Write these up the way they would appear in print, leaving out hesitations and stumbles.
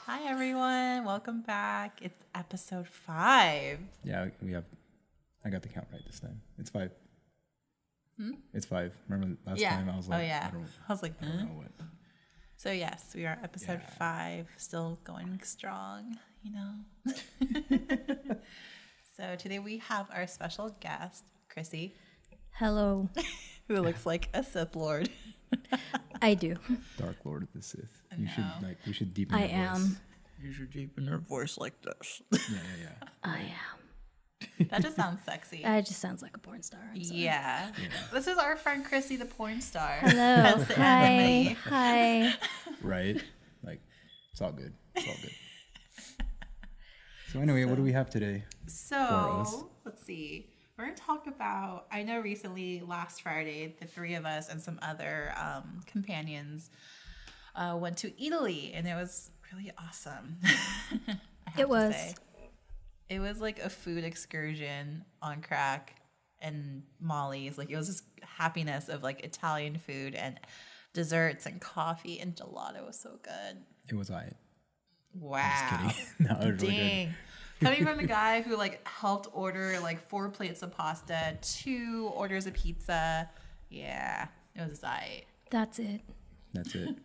Hi everyone, welcome back. It's episode 5. Yeah, I got the count right this time. It's 5. It's 5. Remember last time I was like, I don't know what. So yes, we are episode 5, still going strong, you know. So today we have our special guest, Chrissy. Hello. Who looks like a Sith Lord. I do. Dark Lord of the Sith. We should deepen I your am. voice. You should deepen your voice like this. Yeah. I am. That just sounds sexy. It just sounds like a porn star. Yeah. This is our friend Chrissy, the porn star. Hello. the Hi. enemy. Hi. Right? Like, it's all good. It's all good. So anyway, what do we have today? So let's see. We're going to talk about, I know recently, last Friday, the three of us and some other companions went to Italy, and it was really awesome. It was. It was like a food excursion on crack and Molly's. Like, it was just happiness of like Italian food and desserts and coffee, and gelato. It was so good. It was I. Wow. I'm just kidding. No, it was really Dang. good. Coming from the guy who like helped order like 4 plates of pasta, 2 orders of pizza. Yeah, it was aight. That's it. That's it.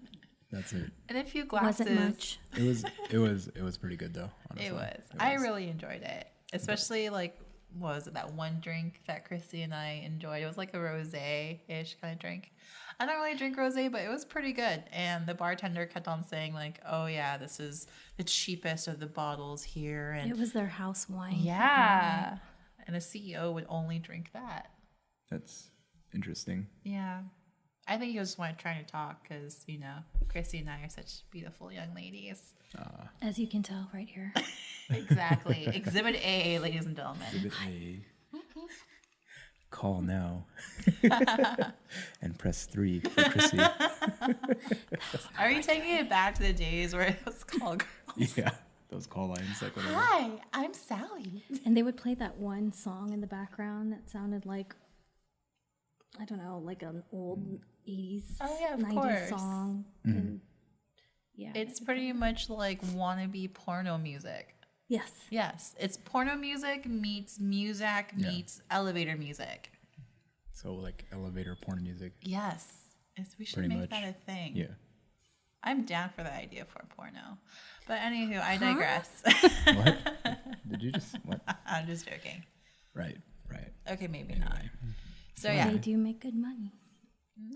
And a few glasses. Wasn't much. It was pretty good though, honestly. It was. I really enjoyed it. Especially like, what was it, that one drink that Chrissy and I enjoyed? It was like a rosé-ish kind of drink. I don't really drink rosé, but it was pretty good. And the bartender kept on saying like, oh yeah, this is the cheapest of the bottles here. And It was their house wine. yeah. And a CEO would only drink that. That's interesting. Yeah. I think he was just trying to talk because, you know, Chrissy and I are such beautiful young ladies. As you can tell right here. Exactly. Exhibit A, ladies and gentlemen. Exhibit A. Call now. And press 3 for Chrissy. Are you taking it back to the days where it was called girls? Yeah. Those call lines, like whatever. Hi, I'm Sally. And they would play that one song in the background that sounded like, I don't know, like an old 80s, Oh, yeah, of 90s course. song. Mm-hmm. And yeah. It's pretty much like wannabe porno music. Yes. Yes, it's porno music meets music meets elevator music. So like elevator porn music. Yes, we should Pretty make much. that a thing. Yeah. I'm down for the idea for a porno. But anywho, I digress. What? Did you just what? I'm just joking. Right. Okay, maybe not. Anyway. So yeah. They do make good money.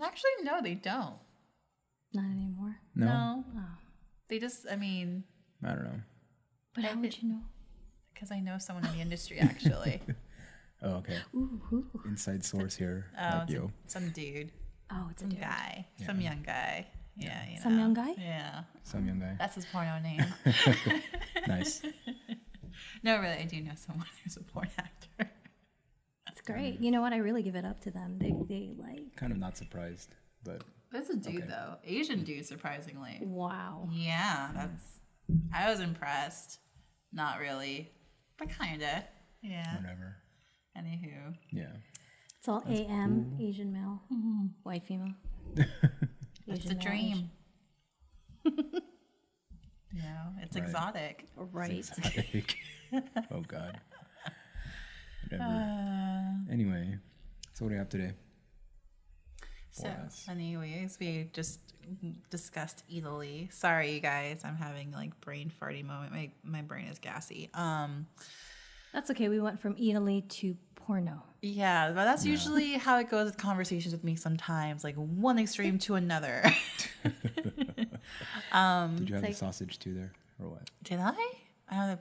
Actually, no, they don't. Not anymore. No. Oh. They just, I mean, I don't know. But how would you know? because I know someone in the industry actually. Oh, okay. Ooh. Inside source here. Oh, Like, yo. some dude. Oh, it's a Some dude. guy. Some young guy. Yeah, you know. Some young guy? Yeah. Some young guy. That's his porno name. Nice. No, really, I do know someone who's a porn actor. That's great. You know what? I really give it up to them. They like, Kind of not surprised, but That's a dude, Okay. though. Asian dude, surprisingly. wow. Yeah, I was impressed. Not really, but kinda. Yeah. whatever. Anywho. Yeah. It's all AM, Asian male, white female. It's Asian a male, dream. You know, it's Right. exotic. Right. Exotic. Oh God. Whatever. Anyway, so what do you have today? So, us? anyways, we just discussed Italy. Sorry, you guys, I'm having like brain farty moment. My brain is gassy. That's okay. We went from Italy to porno. Yeah, but that's usually how it goes with conversations with me sometimes, like one extreme to another. Did you have the sausage too there, or what? Did I? I don't know.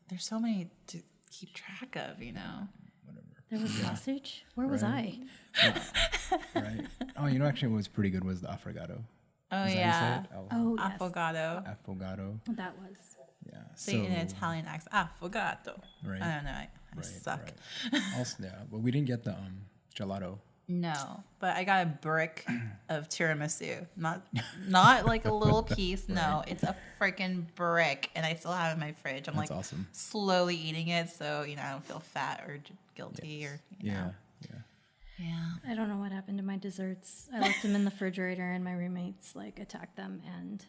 There's so many to keep track of, you know. Whatever. There was sausage. Where was Right. Right. Oh, you know, actually, what was pretty good was the affogato. Oh, Is that yeah. how you say it? Oh, yes. Affogato. Affogato. That was. Yeah. Say it in an Italian accent. Affogato. Right. I don't know. I Right, suck. right. Also, yeah, but we didn't get the gelato. No, but I got a brick of tiramisu. Not like a little piece. No, it's a freaking brick, and I still have it in my fridge. I'm That's like awesome. slowly eating it, so I don't feel fat or guilty or you know. Yeah. Yeah. I don't know what desserts. I left them in the refrigerator, and my roommates like attacked them, and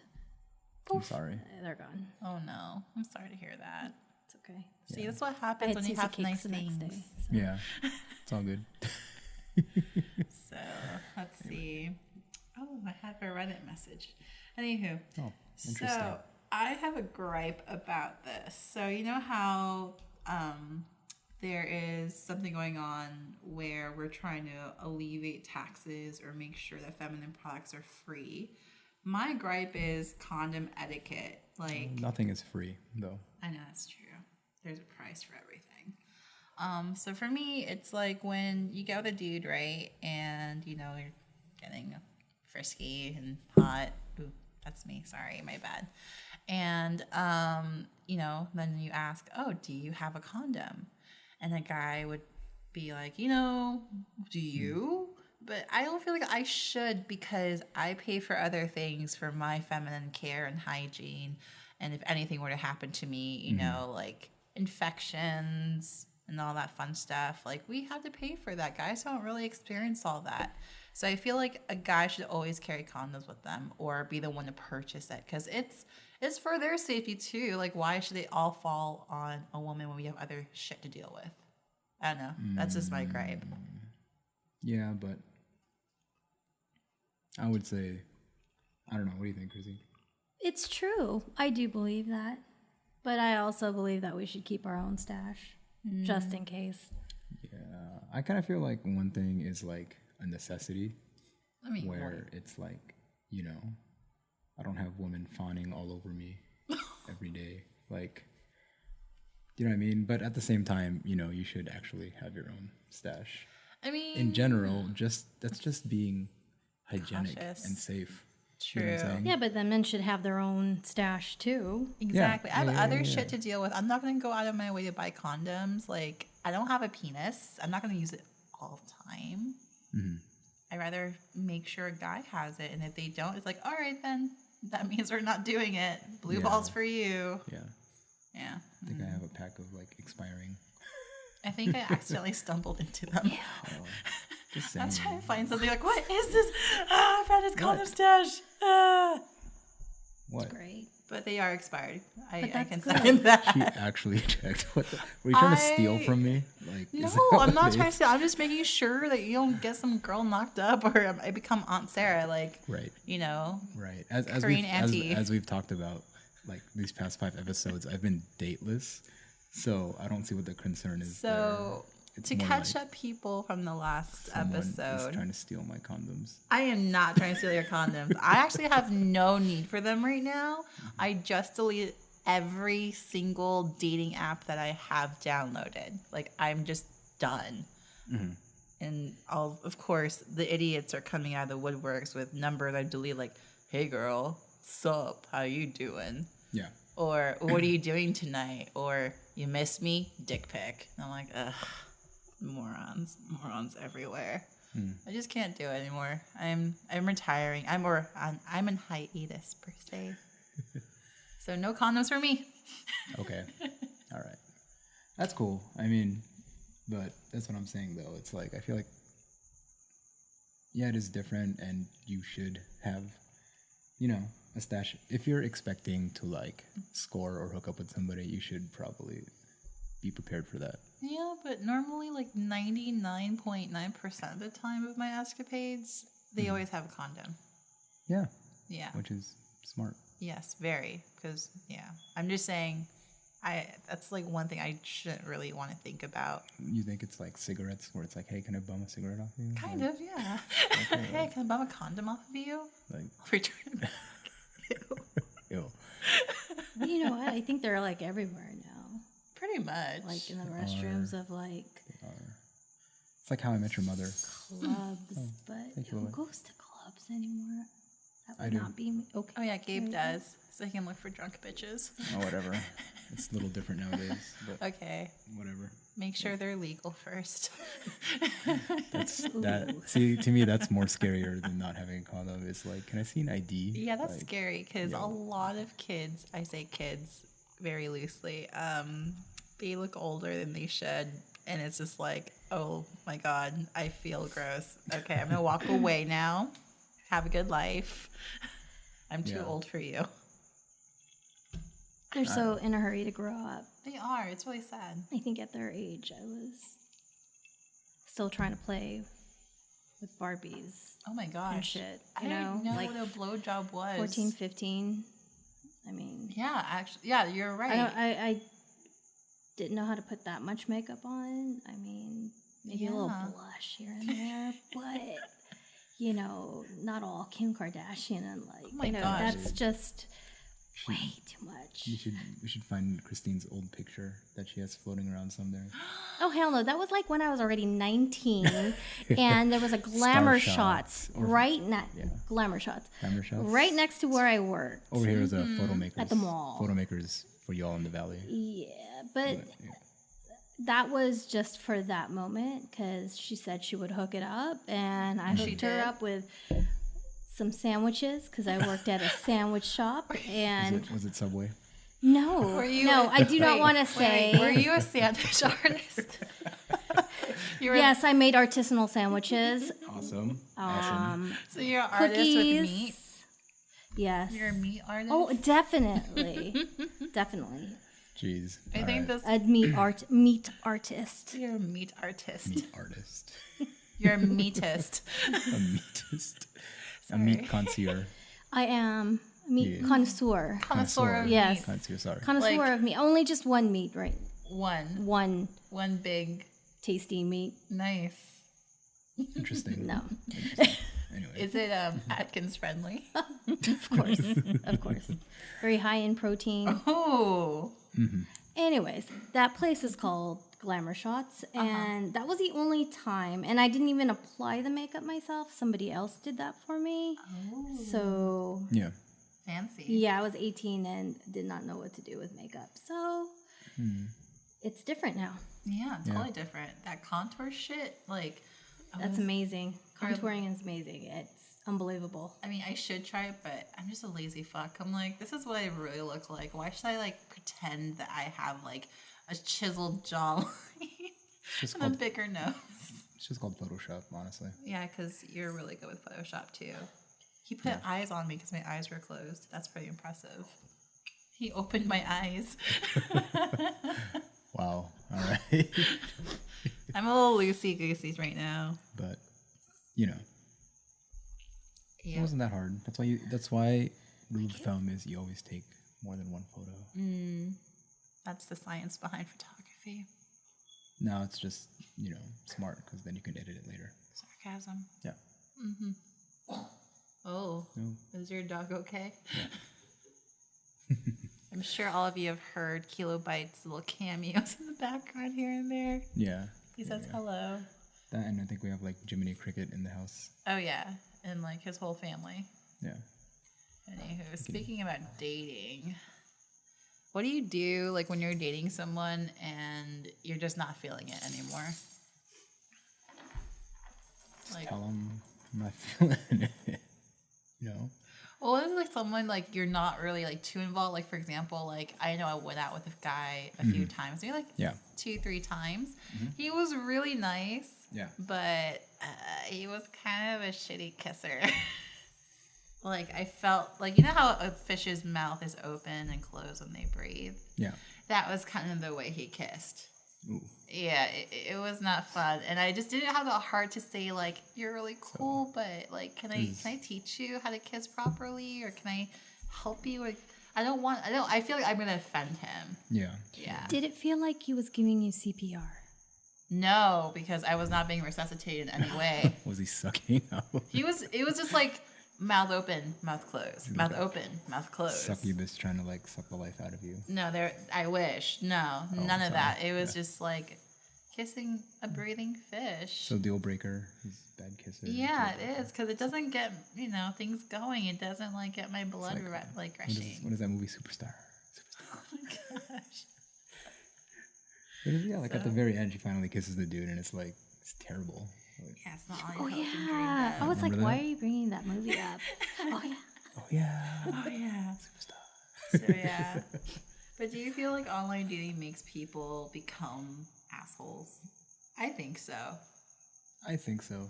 I'm sorry. They're gone. Oh no, I'm sorry to hear that. It's okay. See, that's what happens when you have nice things. Day, so. Yeah, it's all good. So let's see. Oh, I have a Reddit message. Anywho, interesting. So I have a gripe about this. So you know how there is something going on where we're trying to alleviate taxes or make sure that feminine products are free. My gripe is condom etiquette. Like nothing is free though. I know that's true. There's a price for everything. So for me, it's like when you go with a dude, right? And you know, you're getting frisky and hot. Ooh, that's me. Sorry, my bad. And you know, then you ask, "Oh, do you have a condom?" And the guy would be like, "You know, do you?" But I don't feel like I should because I pay for other things for my feminine care and hygiene. And if anything were to happen to me, you know, like infections and all that fun stuff, like we have to pay for that. Guys don't really experience all that. So I feel like a guy should always carry condoms with them or be the one to purchase it because it's for their safety too. Like why should they all fall on a woman when we have other shit to deal with? I don't know. That's just my gripe. Yeah, but I would say, I don't know. What do you think, Chrissy? It's true. I do believe that. But I also believe that we should keep our own stash just in case. Yeah. I kind of feel like one thing is like a necessity where it's like, you know, I don't have women fawning all over me every day. Like, you know what I mean? But at the same time, you know, you should actually have your own stash. I mean, in general, that's just being hygienic cautious. And safe. True. You know what I'm saying? Yeah, but then men should have their own stash too. Exactly. Yeah. I have other shit to deal with. I'm not going to go out of my way to buy condoms. Like, I don't have a penis. I'm not going to use it all the time. Mm-hmm. I'd rather make sure a guy has it. And if they don't, it's like, all right, then that means we're not doing it. Blue balls for you. Yeah. Yeah. I think I have a pack of like expiring. I think I accidentally stumbled into them. Yeah. Just I saying. was trying to find something like, what is this? I found his condom stash. What? Great. But they are expired. I that's can good. second that. She actually checked. What the, were you trying to steal from me? Like, No, is that what I'm not it trying to is? steal. I'm just making sure that you don't get some girl knocked up or I become Aunt Sarah. Like, Right. you know. Right. Korean auntie. As we've talked about, like these past 5 episodes, I've been dateless, so I don't see what the concern is. So It's to more catch like up people from the last someone is episode, trying to steal my condoms. I am not trying to steal your condoms. I actually have no need for them right now. I just deleted every single dating app that I have downloaded. Like, I'm just done. Mm-hmm. And of course, the idiots are coming out of the woodworks with numbers I delete, like, hey girl, sup, how you doing? Yeah. Or what are you doing tonight? Or you miss me? Dick pic. And I'm like, ugh, morons everywhere. I just can't do it anymore. I'm retiring. I'm in hiatus per se. So no condoms for me. Okay. All right. That's cool. I mean, but that's what I'm saying though. It's like I feel like yeah, it is different and you should have, you know, a stash. If you're expecting to like score or hook up with somebody, you should probably be prepared for that. Yeah, but normally like 99.9% of the time of my escapades, they always have a condom. Yeah. Yeah. Which is smart. Yes, very. Because, yeah. I'm just saying, that's like one thing I shouldn't really want to think about. You think it's like cigarettes where it's like, hey, can I bum a cigarette off you? Kind Like, of, yeah. Okay, Hey, can I bum a condom off of you? like Return it back. ew. You know what? I think they're like everywhere now. Pretty much. Like in the restrooms of like It's like How I Met Your Mother. clubs, but thank you, who Lily. goes to clubs anymore? That I would do. not be me. Okay. Oh, yeah, Gabe There you does. So he can look for drunk bitches. Oh, whatever. It's a little different nowadays, but Okay. whatever. Make sure they're legal first. That's that. See, to me, that's more scarier than not having a condom. It's like, can I see an ID? Yeah, that's Like, scary because yeah. a lot of kids, I say kids very loosely, they look older than they should and it's just like, oh my God, I feel gross. Okay, I'm gonna walk away now. Have a good life. I'm too Yeah. old for you. They're so in a hurry to grow up. They are. It's really sad. I think at their age, I was still trying to play with Barbies Oh my gosh. and shit. I You know, didn't know like what a blowjob was. 14, 15. I mean, Yeah, actually, yeah, you're right. I didn't know how to put that much makeup on. I mean, maybe a little Yeah. blush here and there, but you know, not all Kim Kardashian and like, Oh my you know, gosh. that's just way too much. We should find Christine's old picture that she has floating around somewhere. Oh hell no! That was like when I was already 19, and there was a glamour Star shots shots or- glamour shots Camera shots. right next to where I worked. Over here is a photo makers. At the mall. Photo makers for y'all in the valley. Yeah, but Yeah. that was just for that moment because she said she would hook it up, and I hooked her did? up with some sandwiches because I worked at a sandwich shop. And Was it Subway? no, Were you no, a- I do not wait, want to wait, say. were you a sandwich artist? You were, Yes, I made artisanal sandwiches. Awesome. Awesome. So you're an artist with Cookies. meat. Yes. You're a meat artist. Oh, definitely, definitely. Jeez. I All think right. this. A meat artist. You're a meat artist. Meat artist. You're a meatist. A meatist. A meat Sorry. connoisseur. I am a meat connoisseur. Connoisseur of Yes. meat. Connoisseur, sorry. Connoisseur Like- of meat. Only just one meat, right? One One big, tasty meat. nice. Interesting. No, Anyway. Is it Atkins friendly? of course, of course. Very high in protein. Oh, Anyways, that place is called Glamour Shots, and that was the only time. And I didn't even apply the makeup myself. Somebody else did that for me. So Yeah. fancy. yeah, I was 18 and did not know what to do with makeup. So it's different now. Yeah, totally different. That contour shit, like, That's amazing. Contouring is amazing. It's unbelievable. I mean, I should try it, but I'm just a lazy fuck. I'm like, this is what I really look like. Why should I, like, pretend that I have, like, a chiseled jawline just and a called- bigger nose? It's just called Photoshop, honestly. Yeah, because you're really good with Photoshop, too. He put eyes on me because my eyes were closed. That's pretty impressive. He opened my eyes. Wow. All right. I'm a little loosey-goosey right now. But, you know, it Yeah. wasn't that hard. That's why rule of thumb is you always take more than one photo. That's the science behind photography. Now it's just, you know, smart because then you can edit it later. Sarcasm. Yeah. Oh, No. is your dog okay? I'm sure all of you have heard Kilobyte's little cameos in the background here and there. Yeah. He says Yeah. hello. That, and I think we have like Jiminy Cricket in the house. Oh, yeah. And like his whole family. Yeah. Anywho, speaking about dating, what do you do like when you're dating someone and you're just not feeling it anymore? Like, Tell them I'm not feeling it. You know? well, what is like someone like you're not really like too involved? Like for example, like I know I went out with a guy a few times, maybe like Yeah. 2-3 times. He was really nice, Yeah. but he was kind of a shitty kisser. Like I felt like you know how a fish's mouth is open and closed when they breathe. Yeah. That was kind of the way he kissed. Ooh. Yeah, it was not fun, and I just didn't have the heart to say like you're really cool, but like can I teach you how to kiss properly, or can I help you? Like I feel like I'm gonna offend him. Yeah. Yeah, Did it feel like he was giving you CPR? no, because I was not being resuscitated in any way. Was he sucking out? It was just like mouth open, mouth closed, mouth open, mouth closed. Succubus trying to like suck the life out of you. No, I wish. No, none of sorry. that. It was just like kissing a breathing fish. So deal breaker. He's a bad kisser. Yeah, Deal it breaker. is because it doesn't get things going. It doesn't like get my blood like, rushing. What is that movie? Superstar. Oh my gosh! Yeah, like at the very end, she finally kisses the dude, and it's like it's terrible. Like, Yeah, it's not Oh all you hope and dream yeah. I of. was like, Remember why that? are you bringing that movie up? Oh yeah. oh yeah, Oh yeah. superstar. So yeah. But do you feel like online dating makes people become assholes. I think so. I think so.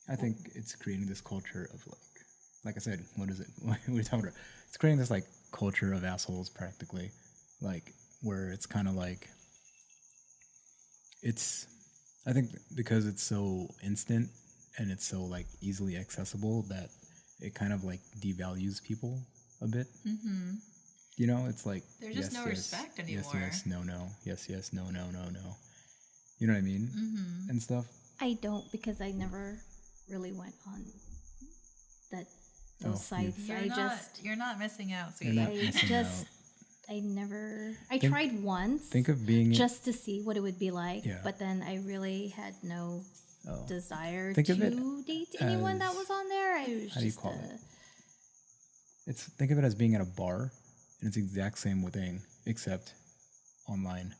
I think it's creating this culture of like I said, what is it? What are you talking about? It's creating this like culture of assholes practically, like where it's kind of like it's. I think because it's so instant and it's so like easily accessible that it kind of like devalues people a bit. Mm-hmm. You know, it's like there's just no respect anymore. Yes, no, yes, no, no. You know what I mean? Mm-hmm. And stuff. I don't because I never really went on those sites. You're not missing out, sweetie. I tried once. Think of being just to see what it would be like, but then I really had no desire to date anyone that was on there. I was how do you call it? Think of it as being at a bar, and it's the exact same thing except online.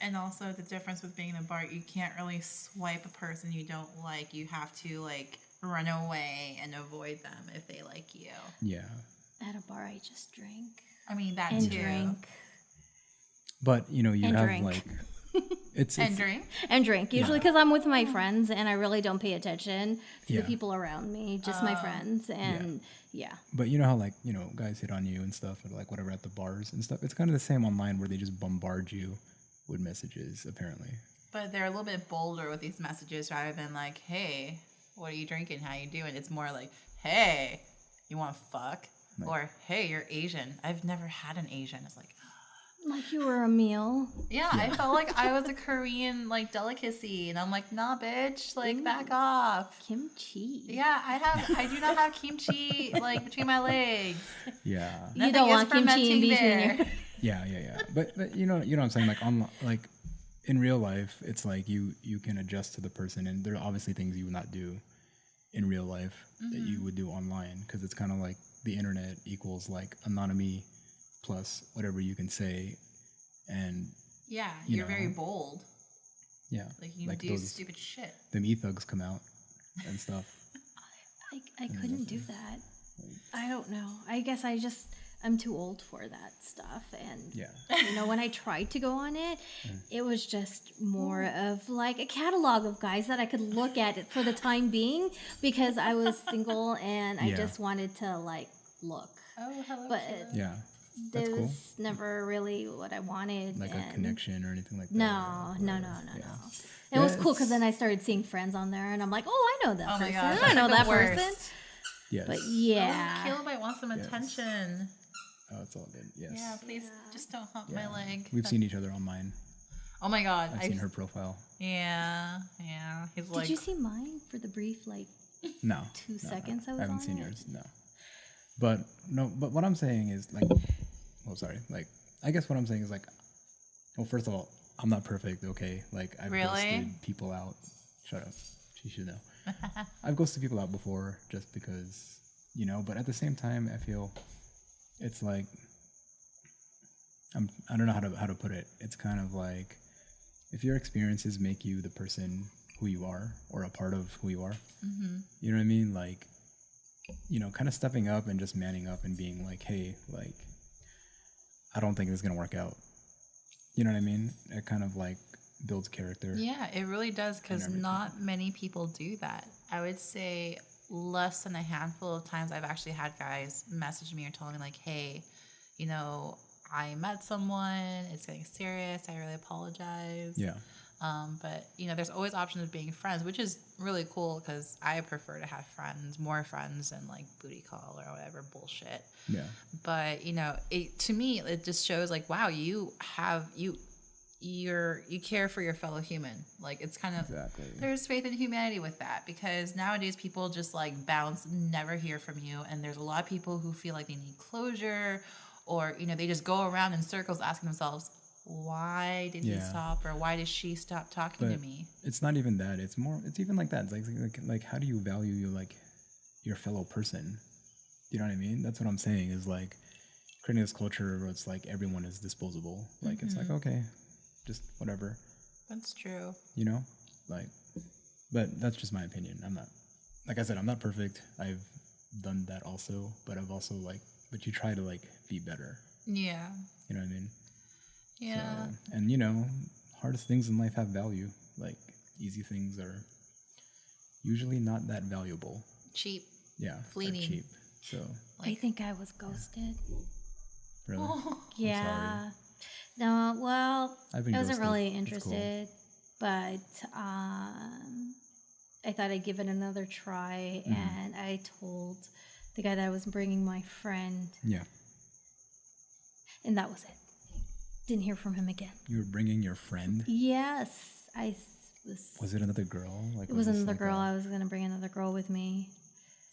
And also the difference with being in a bar, you can't really swipe a person you don't like. You have to like run away and avoid them if they like you. Yeah. At a bar, I just drink. I mean that and too. Drink. But you know you have drink. Like it's and drink usually because I'm with my friends and I really don't pay attention to the people around me, just my friends and But you know how like guys hit on you and stuff or like whatever at the bars and stuff. It's kind of the same online where they just bombard you with messages apparently. But they're a little bit bolder with these messages rather than like, hey, what are you drinking? How you doing? It's more like, hey, you want to fuck? Like, or hey, you're Asian. I've never had an Asian. It's like you were a meal. Yeah, I felt like I was a Korean like delicacy, and I'm like, nah, bitch, like back off. Kimchi. Yeah, I do not have kimchi like between my legs. Yeah, you don't want kimchi in between. Yeah. But you know what I'm saying? Like on like in real life, it's like you can adjust to the person, and there are obviously things you would not do in real life that you would do online because it's kind of like the internet equals like anonymity plus whatever you can say, and you're very bold. Yeah, like you can do stupid shit. Them e-thugs come out and stuff. I couldn't do that. I don't know. I guess I'm too old for that stuff, and when I tried to go on it, it was just more of like a catalog of guys that I could look at for the time being because I was single and I just wanted to like look. Oh, hello. But that's cool. Never really what I wanted. Like a connection or anything like that. No. It was cool because then I started seeing friends on there, and I'm like, oh, I know that person. Gosh, I know that person. Yes. But Kilobyte wants some attention. Oh, it's all good. Yes. Yeah, please just don't hump my leg. We've seen each other online. Oh my God. I've seen her profile. Yeah. He's like. Did you see mine for the brief 2 seconds I was on? I haven't seen yours. No. But what I'm saying is like, I guess what I'm saying is like, well, first of all, I'm not perfect. Okay, like I've ghosted people out. Shut up. She should know. I've ghosted people out before just because, but at the same time, I feel it's like, I don't know how to put it. It's kind of like, if your experiences make you the person who you are or a part of who you are, you know what I mean? Like, kind of stepping up and just manning up and being like, hey, like, I don't think this is going to work out. You know what I mean? It kind of like builds character. Yeah, it really does because not many people do that. I would say less than a handful of times I've actually had guys message me or tell me like, hey, I met someone, it's getting serious, I really apologize. Yeah. But there's always options of being friends, which is really cool because I prefer to have more friends than like booty call or whatever bullshit. Yeah. But to me, it just shows like, wow, you care for your fellow human. Like it's kind of there's faith in humanity with that because nowadays people just like bounce, never hear from you, and there's a lot of people who feel like they need closure, or they just go around in circles asking themselves, why did he stop or why did she stop talking to me? It's not even that. It's even like that. It's like how do you value your fellow person? You know what I mean? That's what I'm saying is like creating this culture where it's like everyone is disposable. Like it's like, okay, just whatever. That's true. But that's just my opinion. I'm not, like I said, I'm not perfect. I've done that also, but I've also but you try to be better. Yeah. You know what I mean? Yeah. So, and hardest things in life have value. Like, easy things are usually not that valuable. Cheap. Yeah. Fleeting. Cheap. So. I think I was ghosted. Really? Oh. Yeah. No, well, I've been I wasn't ghosted. really It's interested, but I thought I'd give it another try, and I told the guy that I was bringing my friend, Yeah. and that was it. Didn't hear from him again. You were bringing your friend? Yes, I was. Was it another girl? Like, It was this another like girl. I was gonna bring another girl with me.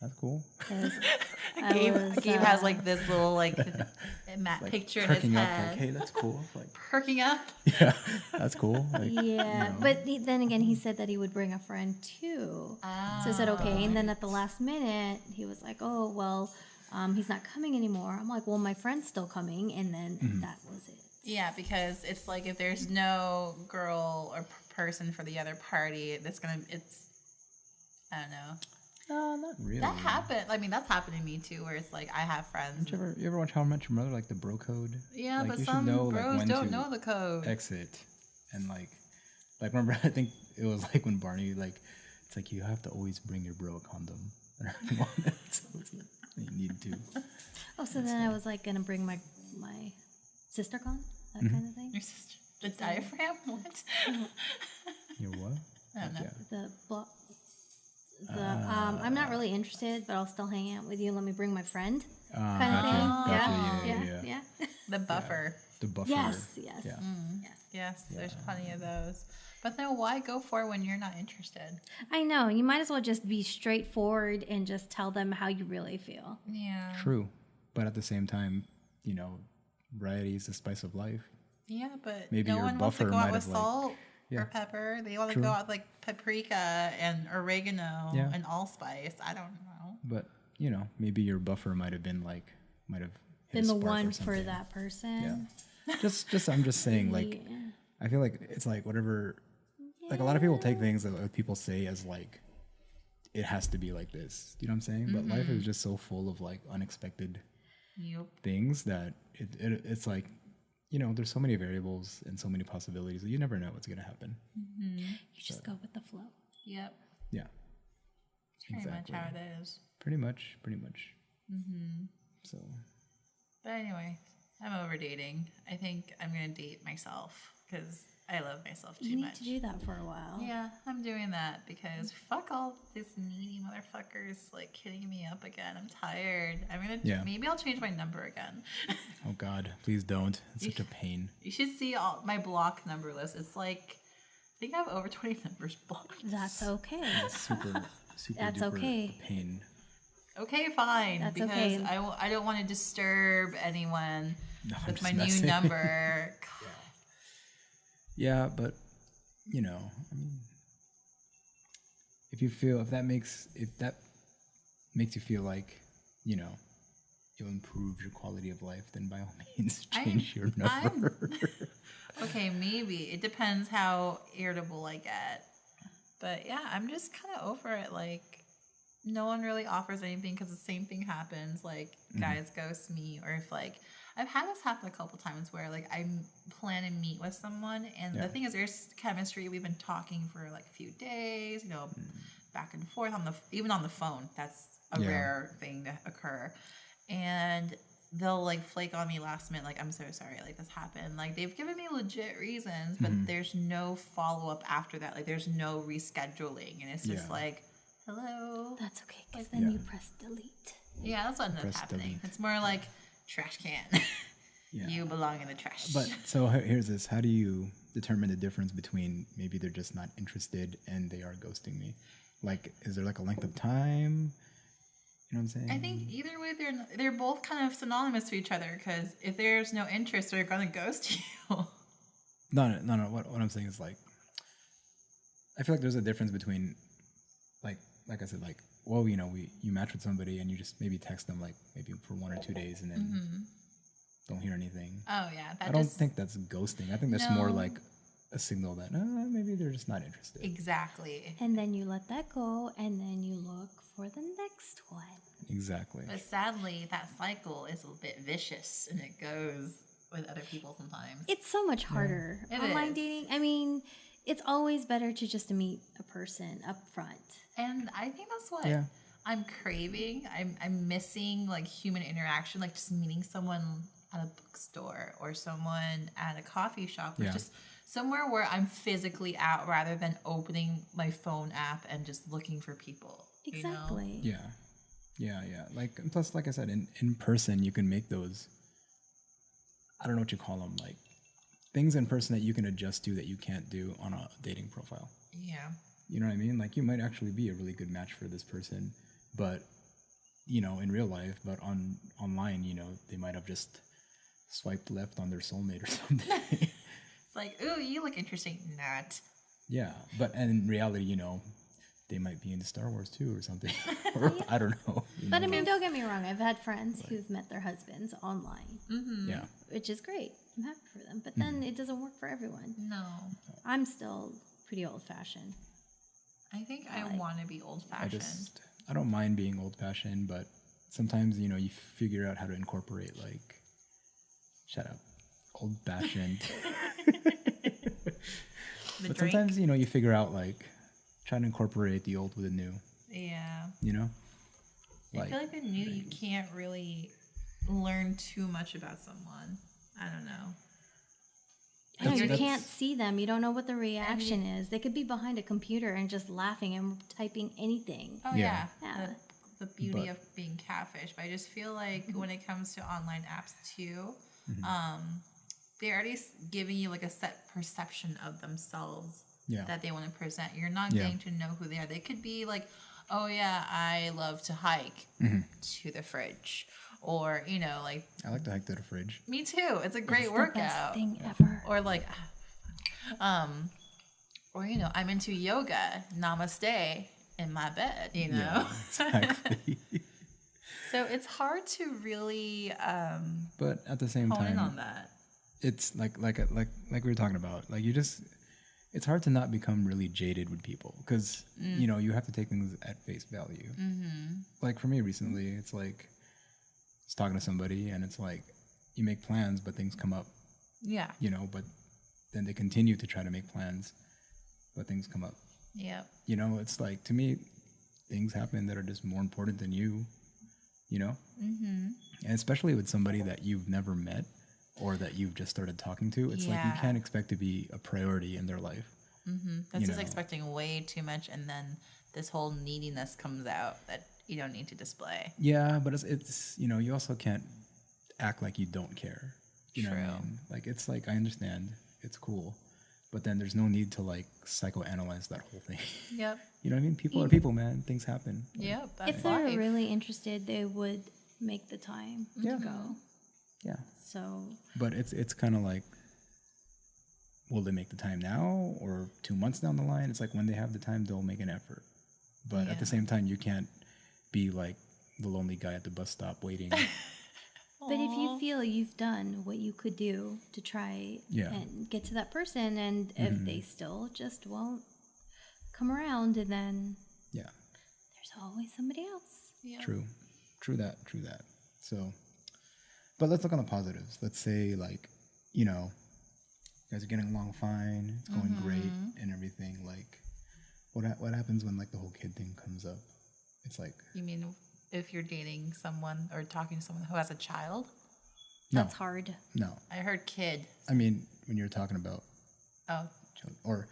That's cool. 'Cause Gabe has like this little like matte Like, picture in his perking up, head. like, hey, that's cool. Like, Perking up. yeah, that's cool. Like, Yeah, you know. but then again, he said that he would bring a friend too. So I said okay, and then at the last minute, he was like, "Oh well, he's not coming anymore." I'm like, "Well, my friend's still coming," and then that was it. Yeah, because it's like if there's no girl or person for the other party, it's I don't know. Not really. That happened. I mean, that's happened to me too, where it's like I have friends. You ever watch How I Met Your Mother, like the bro code? Yeah, like, but you some should know, bros like, when don't to know the code. exit, and like remember, I think it was like when Barney, like, it's like you have to always bring your bro a condom. So it's like, you need to. Oh, so then I was like gonna bring my sister con, that kind of thing. Your sister, the diaphragm. What? Your what? I don't know. Yeah. I'm not really interested, but I'll still hang out with you. Let me bring my friend. Gotcha. Kind of thing. Gotcha. Yeah. The buffer. The buffer. Yes. Yeah. Yes, there's plenty of those. But then why go for it when you're not interested? I know. You might as well just be straightforward and just tell them how you really feel. Yeah. True, but at the same time, variety is the spice of life. Yeah, but Maybe no your one wants to buffer go out might with have, like- salt Yeah. or pepper. They want to True. go out with like paprika and oregano and allspice. I don't know. But maybe your buffer might have hit Been a the spark or one for something. that person. Yeah. Just I'm just saying, like, Yeah. I feel like it's like whatever. Like, a lot of people take things that people say as like it has to be like this. You know what I'm saying? But life is just so full of like unexpected Yep. things that it's like, there's so many variables and so many possibilities that you never know what's gonna happen. You just go with the flow. Yep. Yeah. Pretty much how it is. Pretty much. So. But anyway, I'm over dating. I think I'm gonna date myself because I love myself too You need much. to do that for a while. Yeah, I'm doing that because fuck all this needy motherfuckers like hitting me up again. I'm tired. Maybe I'll change my number again. Oh God, please don't. It's such a pain. You should see all my block number list. It's like I think I have over 20 numbers blocked. That's okay. It's super That's duper okay. pain. Okay, fine. That's because okay. I don't want to disturb anyone No, I'm with just my new messing. number. Yeah, but I mean, if that makes you feel like you'll improve your quality of life, then by all means change your number. Okay, maybe. It depends how irritable I get. But yeah, I'm just kind of over it. Like, no one really offers anything because the same thing happens. Like, guys ghost me, or if like I've had this happen a couple times where like I plan to meet with someone, and the thing is, there's chemistry. We've been talking for like a few days, back and forth even on the phone. That's a rare thing to occur, and they'll like flake on me last minute. Like, I'm so sorry, like this happened. Like, they've given me legit reasons, but there's no follow up after that. Like, there's no rescheduling, and it's just like, hello. That's okay, because then you press delete. Yeah, that's what ended up happening. Delete. It's more like trash can. You belong in the trash. But so here's this: how do you determine the difference between maybe they're just not interested and they are ghosting me? Like, is there like a length of time? You know what I'm saying? I think either way, they're both kind of synonymous to each other, because if there's no interest, they're gonna ghost you. No. What I'm saying is, like, I feel like there's a difference between, like I said, like, well, you match with somebody and you just maybe text them like maybe for 1 or 2 days and then don't hear anything. Oh yeah, I don't think that's ghosting. I think that's more like a signal that maybe they're just not interested. Exactly. And then you let that go, and then you look for the next one. Exactly. But sadly, that cycle is a bit vicious, and it goes with other people sometimes. It's so much harder. It Online is. dating, I mean, it's always better to just meet a person up front. And I think that's what I'm craving. I'm missing like human interaction, like just meeting someone at a bookstore or someone at a coffee shop or just somewhere where I'm physically out rather than opening my phone app and just looking for people. Exactly. You know? Yeah. Like, and plus, like I said, in person, you can make those, I don't know what you call them, like things in person that you can adjust to that you can't do on a dating profile. Yeah. You know what I mean? Like, you might actually be a really good match for this person, but, you know, in real life, but online, you know, they might have just swiped left on their soulmate or something. It's like, ooh, you look interesting. Not. Yeah, but and in reality, you know, they might be into Star Wars too or something. Or I don't know. But I mean, don't get me wrong. I've had friends who've met their husbands online. Mm-hmm. Yeah. Which is great. I'm happy for them. But then it doesn't work for everyone. No. I'm still pretty old-fashioned. I think I want to be old-fashioned. I don't mind being old-fashioned, but sometimes, you know, you figure out how to incorporate, like, shut up, old-fashioned. But sometimes, you know, you figure out, like, trying to incorporate the old with the new. Yeah. You know? I feel like the new, you can't really learn too much about someone. I don't know. And you can't see them. You don't know what the reaction is. They could be behind a computer and just laughing and typing anything. Oh, yeah. Yeah. The beauty of being catfish. But I just feel like when it comes to online apps, too, they're already giving you, like, a set perception of themselves that they want to present. You're not getting to know who they are. They could be like, oh, yeah, I love to hike to the fridge. Or, you know, like... I like to hike to the fridge. Me too. It's a great workout. Best thing ever. Or like... or, you know, I'm into yoga. Namaste in my bed, you know? Yeah, exactly. So it's hard to really but at the same hone time... in on that. It's like we were talking about. Like, you just... It's hard to not become really jaded with people because, you know, you have to take things at face value. Mm-hmm. Like, for me recently, it's like... I was talking to somebody and it's like you make plans but things come up. Yeah. You know, but then they continue to try to make plans but things come up. Yeah. You know, it's like, to me, things happen that are just more important than you know? Mm-hmm. And especially with somebody that you've never met or that you've just started talking to, it's like you can't expect to be a priority in their life. Mm-hmm. That's just expecting way too much, and then this whole neediness comes out that you don't need to display. Yeah, but it's you know, you also can't act like you don't care. You know what I mean? Like, it's like, I understand, it's cool, but then there's no need to, like, psychoanalyze that whole thing. Yep. You know what I mean? People are people, man. Things happen. Yep. That's if they're really interested, they would make the time to go. Yeah. So. But it's kind of like, will they make the time now or 2 months down the line? It's like, when they have the time, they'll make an effort. But at the same time, you can't be like the lonely guy at the bus stop waiting. But if you feel you've done what you could do to try and get to that person, and if they still just won't come around, and then there's always somebody else. Yeah. True that. So, but let's look on the positives. Let's say, like, you know, you guys are getting along fine, it's going great and everything. Like, what happens when, like, the whole kid thing comes up? It's like... You mean if you're dating someone or talking to someone who has a child? No. That's hard. No. I heard kid. I mean, when you're talking about... Oh. Children, or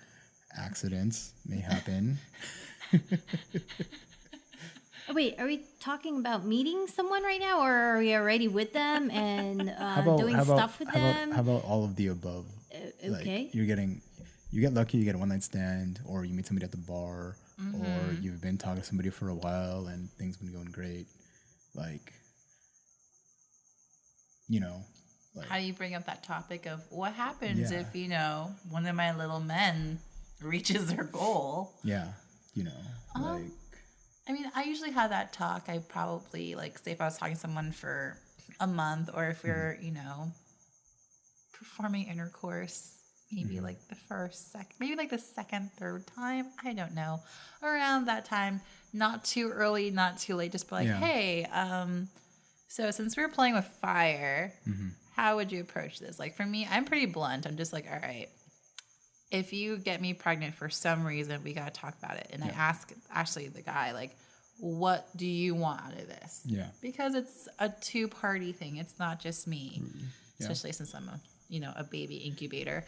accidents may happen. Wait, are we talking about meeting someone right now, or are we already with them and doing stuff with them? How about all of the above? Okay. Like, you get lucky, you get a one-night stand, or you meet somebody at the bar, or you've been talking to somebody for a while and things been going great. Like, you know. Like, how do you bring up that topic of what happens if, you know, one of my little men reaches their goal? Yeah, you know, like... I mean, I usually have that talk. I probably, like, say if I was talking to someone for a month, or if we're, you know, performing intercourse, maybe like the first, maybe like the second, third time. I don't know. Around that time, not too early, not too late. Just be like, hey, so since we're playing with fire, how would you approach this? Like for me, I'm pretty blunt. I'm just like, all right, if you get me pregnant for some reason, we got to talk about it. And I ask Ashley, the guy, like, what do you want out of this? Yeah. Because it's a 2-party thing. It's not just me, especially since I'm a baby incubator.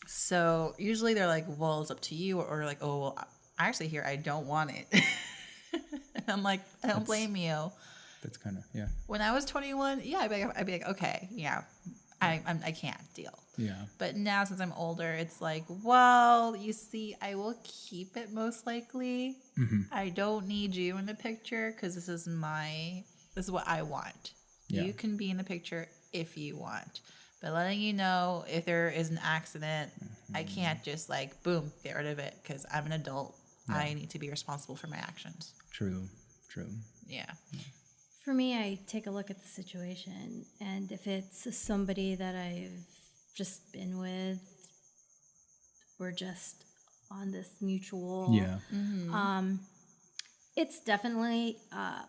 So usually they're like, well, it's up to you. Or like, oh, well, actually here, I don't want it. And I'm like, I don't blame you. That's kind of, When I was 21, I'd be like, okay, I can't deal. Yeah. But now since I'm older, it's like, well, you see, I will keep it most likely. I don't need you in the picture because this is what I want. Yeah. You can be in the picture if you want. But letting you know if there is an accident, I can't just like, boom, get rid of it because I'm an adult. Yeah. I need to be responsible for my actions. True. Yeah. For me, I take a look at the situation, and if it's somebody that I've just been with, we're just on this mutual. Yeah. It's definitely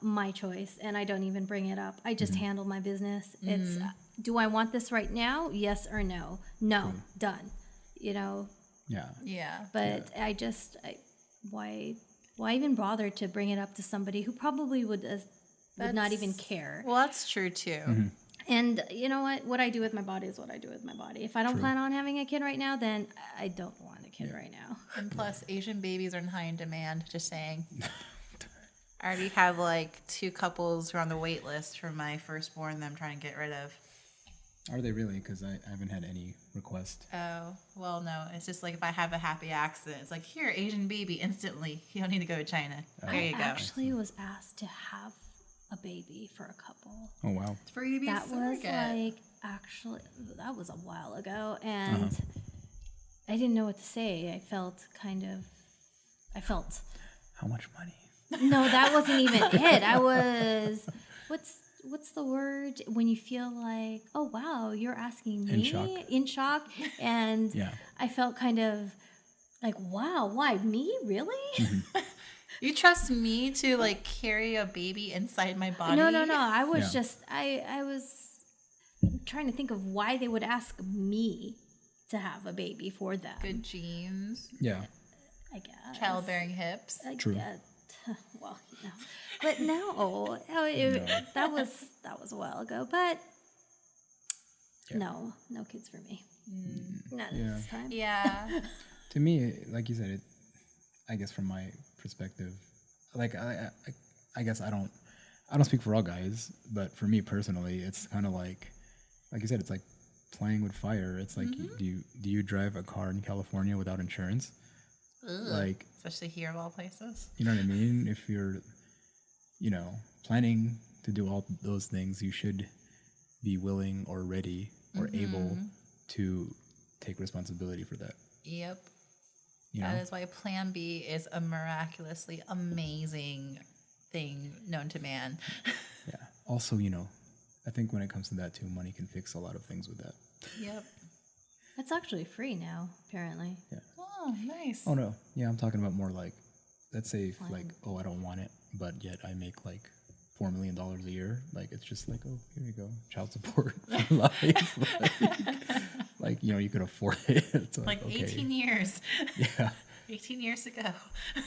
my choice, and I don't even bring it up. I just handle my business. It's, do I want this right now? Yes or no? No. Done. Yeah. Yeah. But why even bother to bring it up to somebody who probably would not even care? Well, that's true too. And you know what? What I do with my body is what I do with my body. If I don't plan on having a kid right now, then I don't want a kid right now. And plus, Asian babies are in high demand. Just saying. I already have like 2 couples who are on the wait list for my firstborn that I'm trying to get rid of. Are they really? Because I haven't had any request. Oh, well, no. It's just like if I have a happy accident, it's like, here, Asian baby, instantly. You don't need to go to China. There you go. I actually was asked to have a baby for a couple. Oh, wow. It's for you to be that a surrogate. That was a while ago, and I didn't know what to say. I felt How much money? No, that wasn't even it. I was, what's the word when you feel like, oh wow, you're asking me? In shock. And I felt kind of like, wow, why me? Really? You trust me to like carry a baby inside my body? No. I was just I was trying to think of why they would ask me to have a baby for them. Good genes. Yeah. I guess. Childbearing hips. True. Well, no. But no, that was a while ago. But no kids for me. Not at this time. Yeah. To me, like you said, I guess from my perspective, like I guess I don't speak for all guys, but for me personally, it's kind of like you said, it's like playing with fire. It's like, do you drive a car in California without insurance? Ugh. Like, especially here of all places. You know what I mean? If you're, planning to do all those things, you should be willing or ready or able to take responsibility for that. Yep. That is why Plan B is a miraculously amazing thing known to man. Yeah. Also, I think when it comes to that too, money can fix a lot of things with that. Yep. It's actually free now, apparently. Yeah. Oh, nice. Oh, no. Yeah, I'm talking about more like, let's say, if, like, oh, I don't want it, but yet I make, like, $4 million a year. Like, it's just like, oh, here you go. Child support for life. You can afford it. It's like okay. 18 years. Yeah. 18 years ago.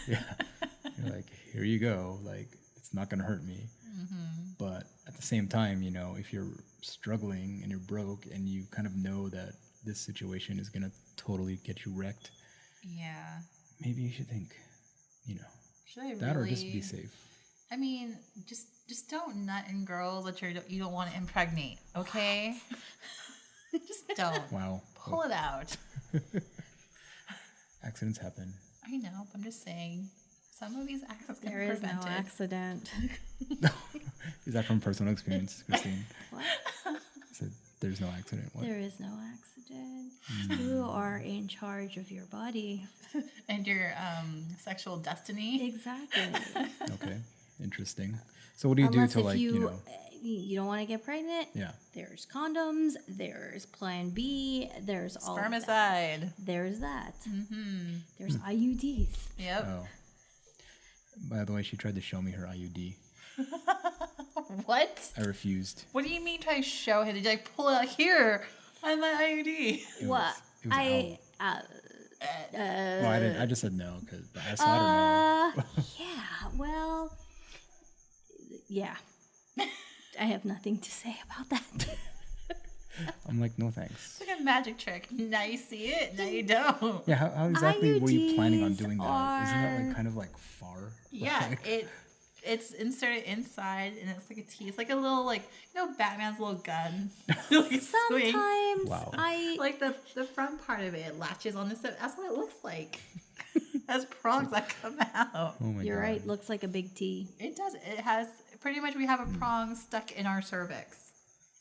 Yeah. You're like, here you go. Like, it's not going to hurt me. But at the same time, if you're struggling and you're broke and you kind of know that this situation is going to totally get you wrecked. Yeah. Maybe you should think, should I that really? Or just be safe. I mean, just don't nut in girls that you don't want to impregnate, okay? Just don't. Wow. Pull it out. Accidents happen. I know, but I'm just saying, some of these accidents can be prevented. prevented. There is no accident. Is that from personal experience, Christine? What? So there's no accident. What? There is no accident. You are in charge of your body. And your sexual destiny. Exactly. Okay. Interesting. So what do you do to like, you don't want to get pregnant? Yeah. There's condoms. There's Plan B. There's all spermicide. There's that. There's IUDs. Yep. Oh. By the way, she tried to show me her IUD. What? I refused. What do you mean try to show him? Did you like pull it out here on my IUD? What? It was I well, I didn't. I just said no because I said I don't know. yeah. Well, yeah. I have nothing to say about that. I'm like, no thanks. It's like a magic trick. Now you see it, now you don't. Yeah, how exactly were you planning on IUDs doing that? Isn't that like kind of like far? Yeah, Like, it's inserted inside, and it's like a T. It's like a little, like, you know, Batman's little gun. Like a swing. Sometimes Wow. Like the front part of it latches on this. That's what it looks like. Has prongs that come out. oh my You're god. right. Looks like a big T. It does. It has pretty much. We have a prong stuck in our cervix,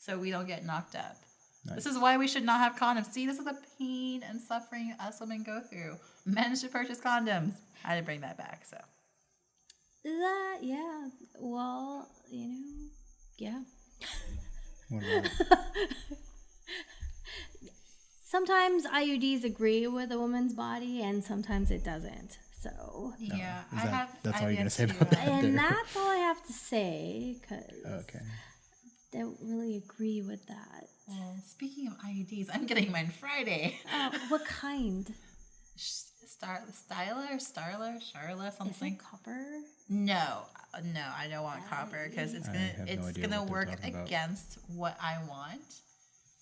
so we don't get knocked up. Nice. This is why we should not have condoms. See, this is the pain and suffering us women go through. Men should purchase condoms. I had to bring that back. So That, yeah. Well, you know, yeah. What about Sometimes IUDs agree with a woman's body, and sometimes it doesn't. So, yeah, is I that- have. that's I all you're have gonna say to, about that? and There. that's all I have to say, because okay. I don't really agree with that. Well, speaking of IUDs, I'm getting mine Friday. What kind? Starla, Is something. it copper? No, I don't want copper because I have no idea gonna what they're work talking about. against what I want.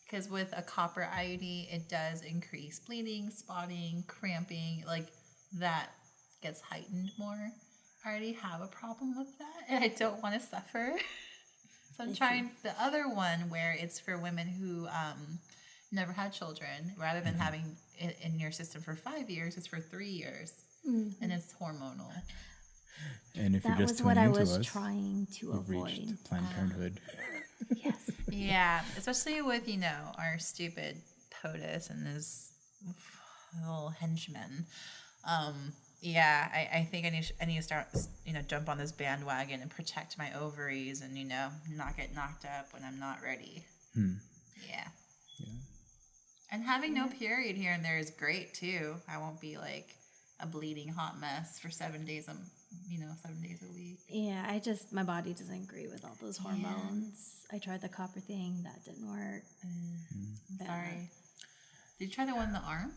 Because with a copper IUD, it does increase bleeding, spotting, cramping, like that gets heightened more. I already have a problem with that, and I don't want to suffer. So I'm trying the other one where it's for women who never had children. Rather than having it in your system for 5 years, it's for 3 years, and it's hormonal. And if That you're just was what I tuning was into us, trying to we've avoid. reached Planned Parenthood. Yes. Yeah, especially with, you know, our stupid POTUS and his little henchmen. Yeah, I think I need to start, you know, jump on this bandwagon and protect my ovaries and, you know, not get knocked up when I'm not ready. Yeah. And having no period here and there is great too. I won't be like a bleeding hot mess for 7 days. 7 days a week. Yeah, my body doesn't agree with all those hormones. I tried the copper thing, that didn't work. Sorry. Did you try the one in the arm?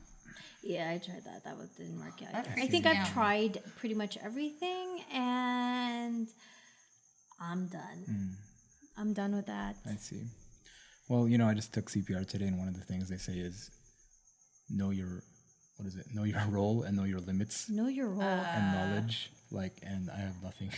Yeah, I tried that. That one didn't work out. That I freaks think me I've out. tried pretty much everything, and I'm done. I'm done with that. I see. Well, you know, I just took CPR today, and one of the things they say is know your role and know your limits Know your role. and knowledge. Like, and I have nothing.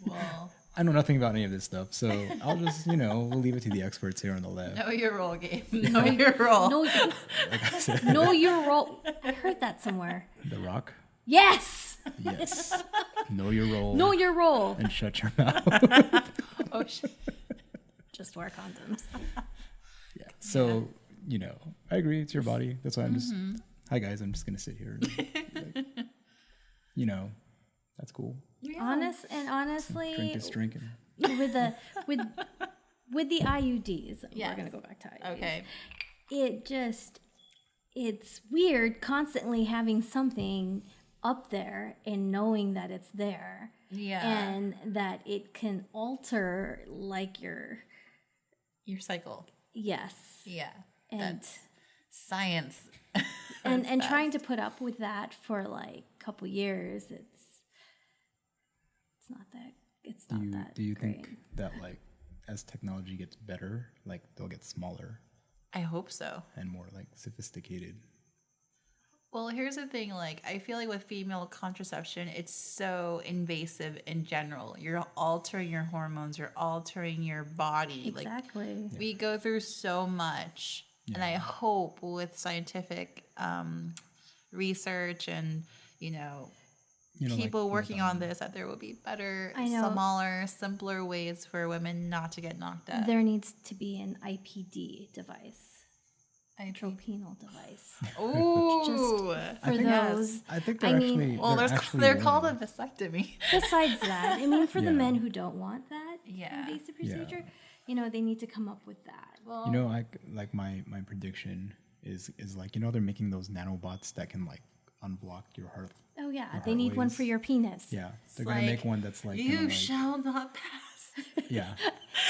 Well, I know nothing about any of this stuff, so I'll just, we'll leave it to the experts here on the lab. know your role, Gabe. Know your role. know, Like I said, know your role. I heard that somewhere. The Rock. Yes. Yes. Know your role. Know your role. And shut your mouth. Oh, shit. Just wear condoms. Yeah. So, I agree. It's your body. That's why I'm just, hi guys, I'm just going to sit here. And, that's cool. Yeah. Honestly, Drink is drinking. with the IUDs, Yes. we're gonna go back to IUDs. Okay. It's weird constantly having something up there and knowing that it's there. Yeah. And that it can alter like your cycle. yes. Yeah. And That's science. and trying to put up with that for like a couple years, it's not that Do you great. think that like as technology gets better, like they'll get smaller I hope so. and more like sophisticated? Well, here's the thing. Like, I feel like with female contraception, it's so invasive in general. You're altering your hormones. You're altering your body. Exactly. Like, we go through so much. And I hope with scientific research and, people like working on this, that there will be better, I know. smaller, simpler ways for women not to get knocked up. There needs to be an IPD device. Intrapenal device. Ooh. For those. I think they're I mean- actually. Well, they're actually they're called a one. vasectomy. Besides that, I mean, for the Yeah. men who don't want that Yeah. invasive Yeah. procedure, they need to come up with that. Well, Like my prediction is like they're making those nanobots that can like unblock your heart. Oh yeah, Your they need one heart for waves. your penis. Yeah, they're gonna make one that's like you gonna, like, shall not pass. Yeah.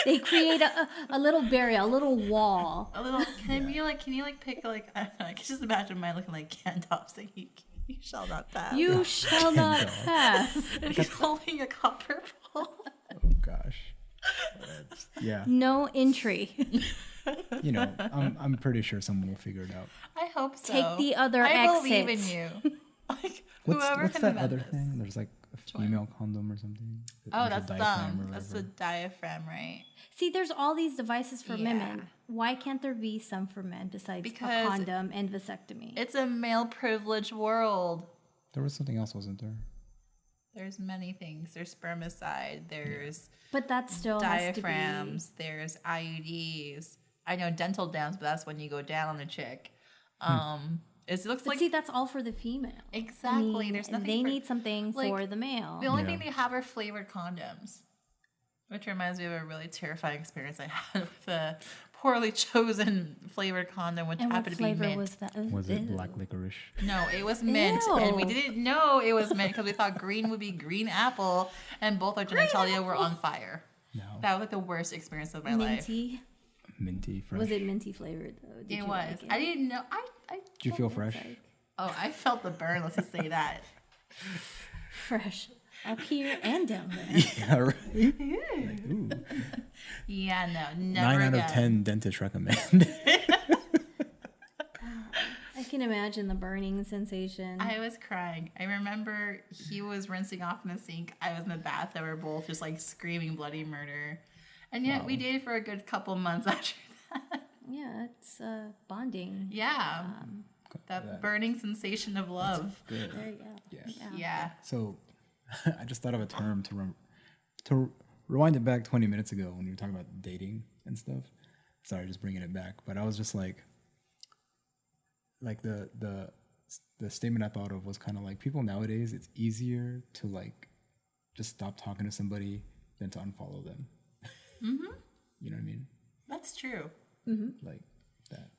They create a little barrier, a little wall. A little. Can you like pick like I don't know, I can just imagine mine looking like Gandalf saying you shall not pass. You shall not Gandalf. pass. And he's holding a copper pole. Oh gosh. Yeah. No entry. You know, I'm pretty sure someone will figure it out. I hope so. Take the other I exit. believe in you. Like whoever What's can that invent other this. thing? There's like a female condom or something. Oh, There's a that's diaphragm or that's the whatever. diaphragm, right? See, there's all these devices for Yeah. women. Why can't there be some for men besides Because a condom and vasectomy? It's a male privileged world. There was something else, wasn't there? There's many things. There's spermicide. There's But that still diaphragms. There's IUDs. I know dental dams, but that's when you go down on a chick. It looks But like see, that's all for the female. exactly. I mean, There's nothing. They for, need something like, for the male. The only Yeah. thing they have are flavored condoms, which reminds me of a really terrifying experience I had with a poorly chosen flavored condom, which And what happened to be flavor mint. was that? Was it Ew. black licorice? No, it was mint, and we Ew. didn't know it was mint because we thought green would be green apple, and both our genitalia were on fire. No. That was like the worst experience of my life. Minty? Minty, fresh. Was it minty flavored though? Did It you was. like it? I didn't know. I Did you feel fresh? like- Oh, I felt the burn. Let's just say that. Fresh up here and down there. Yeah, right. Like, ooh. Yeah, no, never 9 out again. of 10 dentists recommend. I can imagine the burning sensation. I was crying. I remember he was rinsing off in the sink. I was in the bathtub. We were both just like screaming bloody murder. And yet we dated for a good couple months after that. Yeah, it's bonding. Yeah. That burning sensation of love. Good. There you go. Yeah. Yeah. So I just thought of a term to rewind it back 20 minutes ago when we were talking about dating and stuff. Sorry, just bringing it back. But I was just like the statement I thought of was kind of like people nowadays, it's easier to like just stop talking to somebody than to unfollow them. Mm-hmm. You know what I mean? That's true. Like that.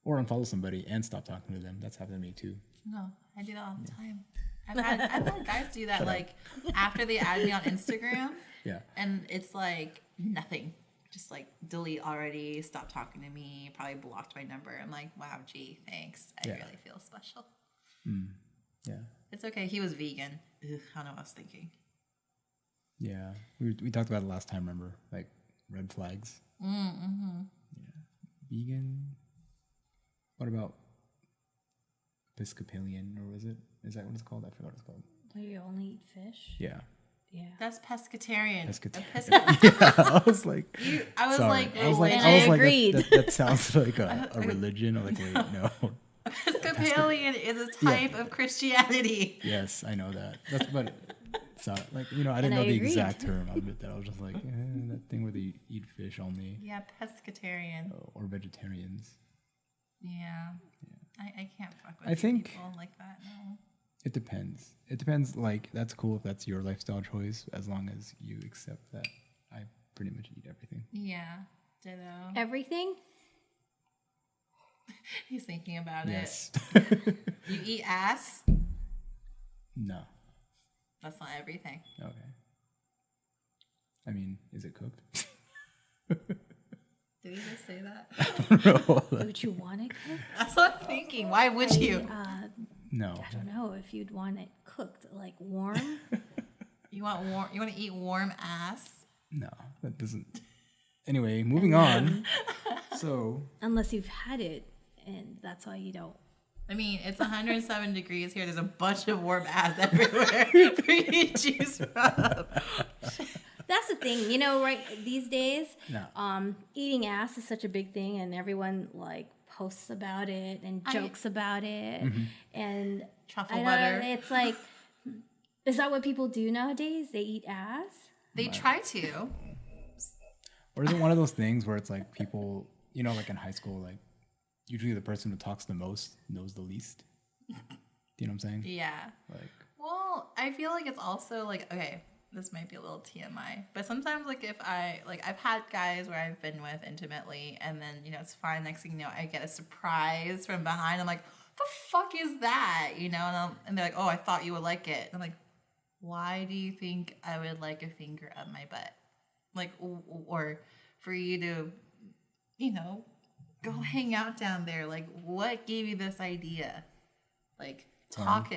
Or unfollow somebody and stop talking to them. That's happened to me too. No, I do that all the time. I've had guys do that like after they add me on Instagram. Yeah. And it's like nothing. Just like delete already, stop talking to me, probably blocked my number. I'm like, wow, gee, thanks. I really feel special. Yeah. It's okay. He was vegan. Ugh, I don't know what I was thinking. Yeah. We talked about it last time, remember? Like red flags. Mm-hmm. Yeah. Vegan. What about Episcopalian, or was it? Is that what it's called? I forgot what it's called. Where you only eat fish? Yeah. Yeah. That's pescatarian. Pescatarian. Yeah, I was like, I was sorry. like, I was like, and I was I like, agreed. that sounds like a religion. I'm like, wait, no. Episcopalian is a type of Christianity. Yes, I know that. That's but it's not like I didn't I know the agreed. exact term of it. That I was just like that thing where they eat fish only, Yeah, pescatarian. or vegetarians. Yeah. I can't fuck with I think- people like that. No. It depends. It depends. Like that's cool if that's your lifestyle choice, as long as you accept that. I pretty much eat everything. Yeah. Ditto. Everything? He's thinking about Yes. it. You eat ass? No. That's not everything. Okay. I mean, is it cooked? Did we just say that? Would you want it cooked? That's what I'm thinking. Why would you? No. I don't know if you'd want it cooked, like warm. You want warm? You want to eat warm ass? No, that doesn't. Anyway, moving on. So Unless you've had it, and that's why you don't. I mean, it's 107 degrees here. There's a bunch of warm ass everywhere for you to choose from. That's the thing, right? These days, No. Eating ass is such a big thing, and everyone like posts about it and jokes about it, and Truffle I don't butter. know, it's like, is that what people do nowadays? They eat ass? They try to. Or is it one of those things where it's like people, like in high school, like usually the person who talks the most knows the least? Do you know what I'm saying? Yeah. Like, Well, I feel like it's also like, okay, this might be a little TMI, but sometimes like if I've had guys where I've been with intimately, and then, it's fine. Next thing you know, I get a surprise from behind. I'm like, the fuck is that? And they're like, oh, I thought you would like it. I'm like, why do you think I would like a finger up my butt? like, or for you to, you know, go hang out down there? Like, what gave you this idea? Like, talk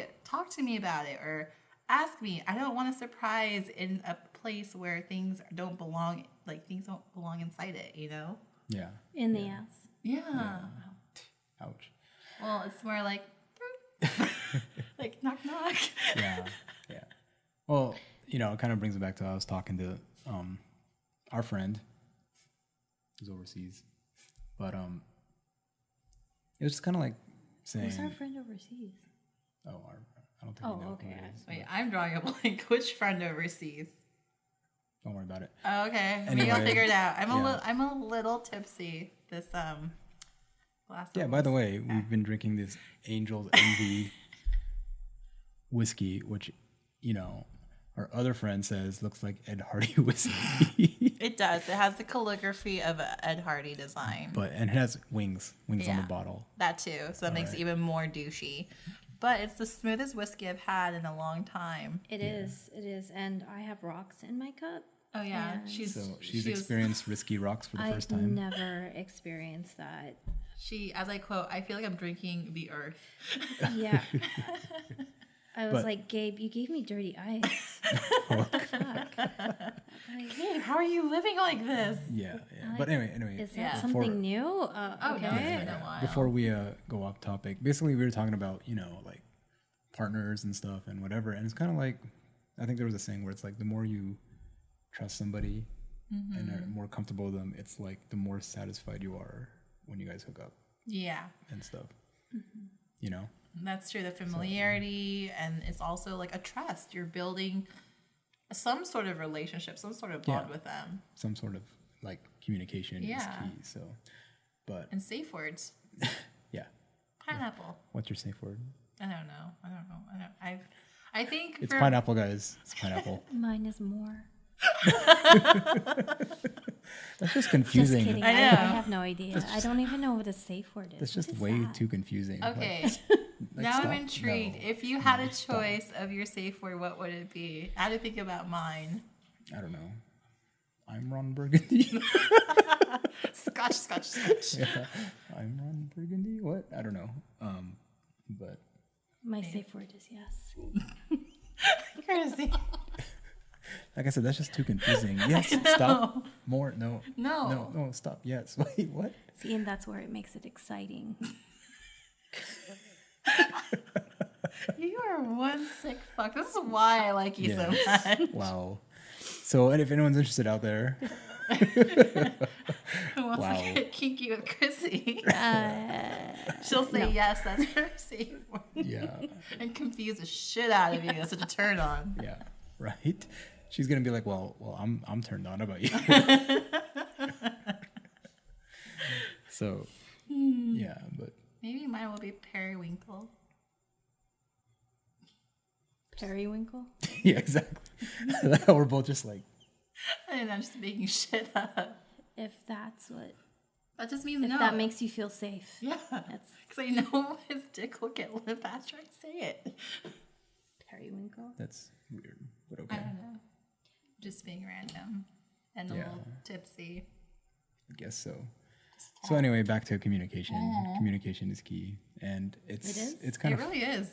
to me about it, or ask me. I don't want a surprise in a place where things don't belong. Like, things don't belong inside it, you know? Yeah. In the ass. Yeah. Ouch. Well, it's more like, like knock knock. Yeah. Well, you know, it kind of brings it back to I was talking to our friend who's overseas, but it was just kind of like saying, Who's our friend overseas? I don't think Oh, you know okay. who it is, Wait, I'm drawing a blank. Which friend overseas? don't worry about it. Oh, okay. Anyway, Maybe I'll figure it out. I'm a little tipsy this glass. Yeah, by the way, we've been drinking this Angel's Envy whiskey, which, you know, our other friend says looks like Ed Hardy whiskey. It does. It has the calligraphy of a Ed Hardy design. And it has wings on the bottle. That too. So that makes it even more douchey. But it's the smoothest whiskey I've had in a long time. It is. And I have rocks in my cup. Oh yeah, she's experienced risky rocks for the first time. I've never experienced that. She, as I quote, I feel like I'm drinking the earth. Yeah. I was like, Gabe, you gave me dirty ice. What the fuck? Like, Gabe, how are you living like this? Yeah. But anyway. Is that something new? Okay. No, it's been a while. Before we go off topic, basically we were talking about, you know, like partners and stuff and whatever. And it's kind of like, I think there was a saying where it's like the more you trust somebody and are more comfortable with them, it's like the more satisfied you are when you guys hook up. Yeah. And stuff. You know? That's true. The familiarity, and it's also like a trust. You're building some sort of relationship, some sort of bond with them. Some sort of like communication is key. So, but and safe words. Yeah. Pineapple. What's your safe word? I don't know. I think it's pineapple, guys. It's pineapple. Mine is more. That's just confusing. Just kidding. I know. I have no idea. I don't even know what a safe word is. That's just way too confusing. Okay. Like, now stop. I'm intrigued. No. If you had a choice of your safe word, what would it be? I had to think about mine. I don't know. I'm Ron Burgundy. Scotch. Yeah. I'm Ron Burgundy. What? I don't know. But my safe word is yes. Crazy. Like I said, that's just too confusing. Yes. Stop. More. No. No. Stop. Yes. Wait. What? See, and that's where it makes it exciting. You are one sick fuck. This is why I like you so much. Wow. So, and if anyone's interested out there, who wants to get kinky with Chrissy? She'll say yes. That's her safe word. Yeah. And confuse the shit out of you. That's such a turn on. Yeah. Right. She's gonna be like, well, I'm turned on. How about you? So, yeah, but maybe mine will be periwinkle. Periwinkle? Yeah, exactly. We're both just like. And I'm just making shit up. If that's what. That just means if no. that makes you feel safe. Yeah. Because I know his dick will get limp after I say it. Periwinkle? That's weird, but okay. I don't know. Just being random and a little tipsy. I guess so. So anyway, back to communication. Communication is key, and it's kind of. It really is.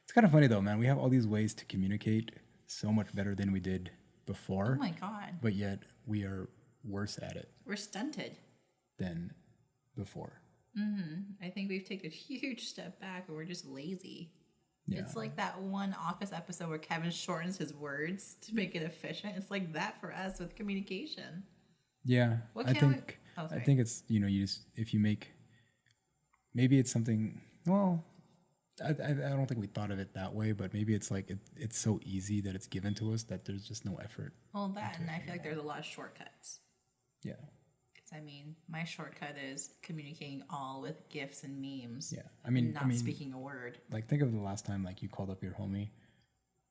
It's kind of funny though, man. We have all these ways to communicate so much better than we did before. Oh my god! But yet we are worse at it. We're stunted than before. I think we've taken a huge step back, and we're just lazy. Yeah. It's like that one Office episode where Kevin shortens his words to make it efficient. It's like that for us with communication. Yeah, I think it's you just if you make maybe it's something. Well, I don't think we thought of it that way, but maybe it's like it's so easy that it's given to us that there's just no effort. Well, that and I feel like there's a lot of shortcuts. Yeah. I mean, my shortcut is communicating all with GIFs and memes. Yeah, I mean, not speaking a word. Like, think of the last time like you called up your homie,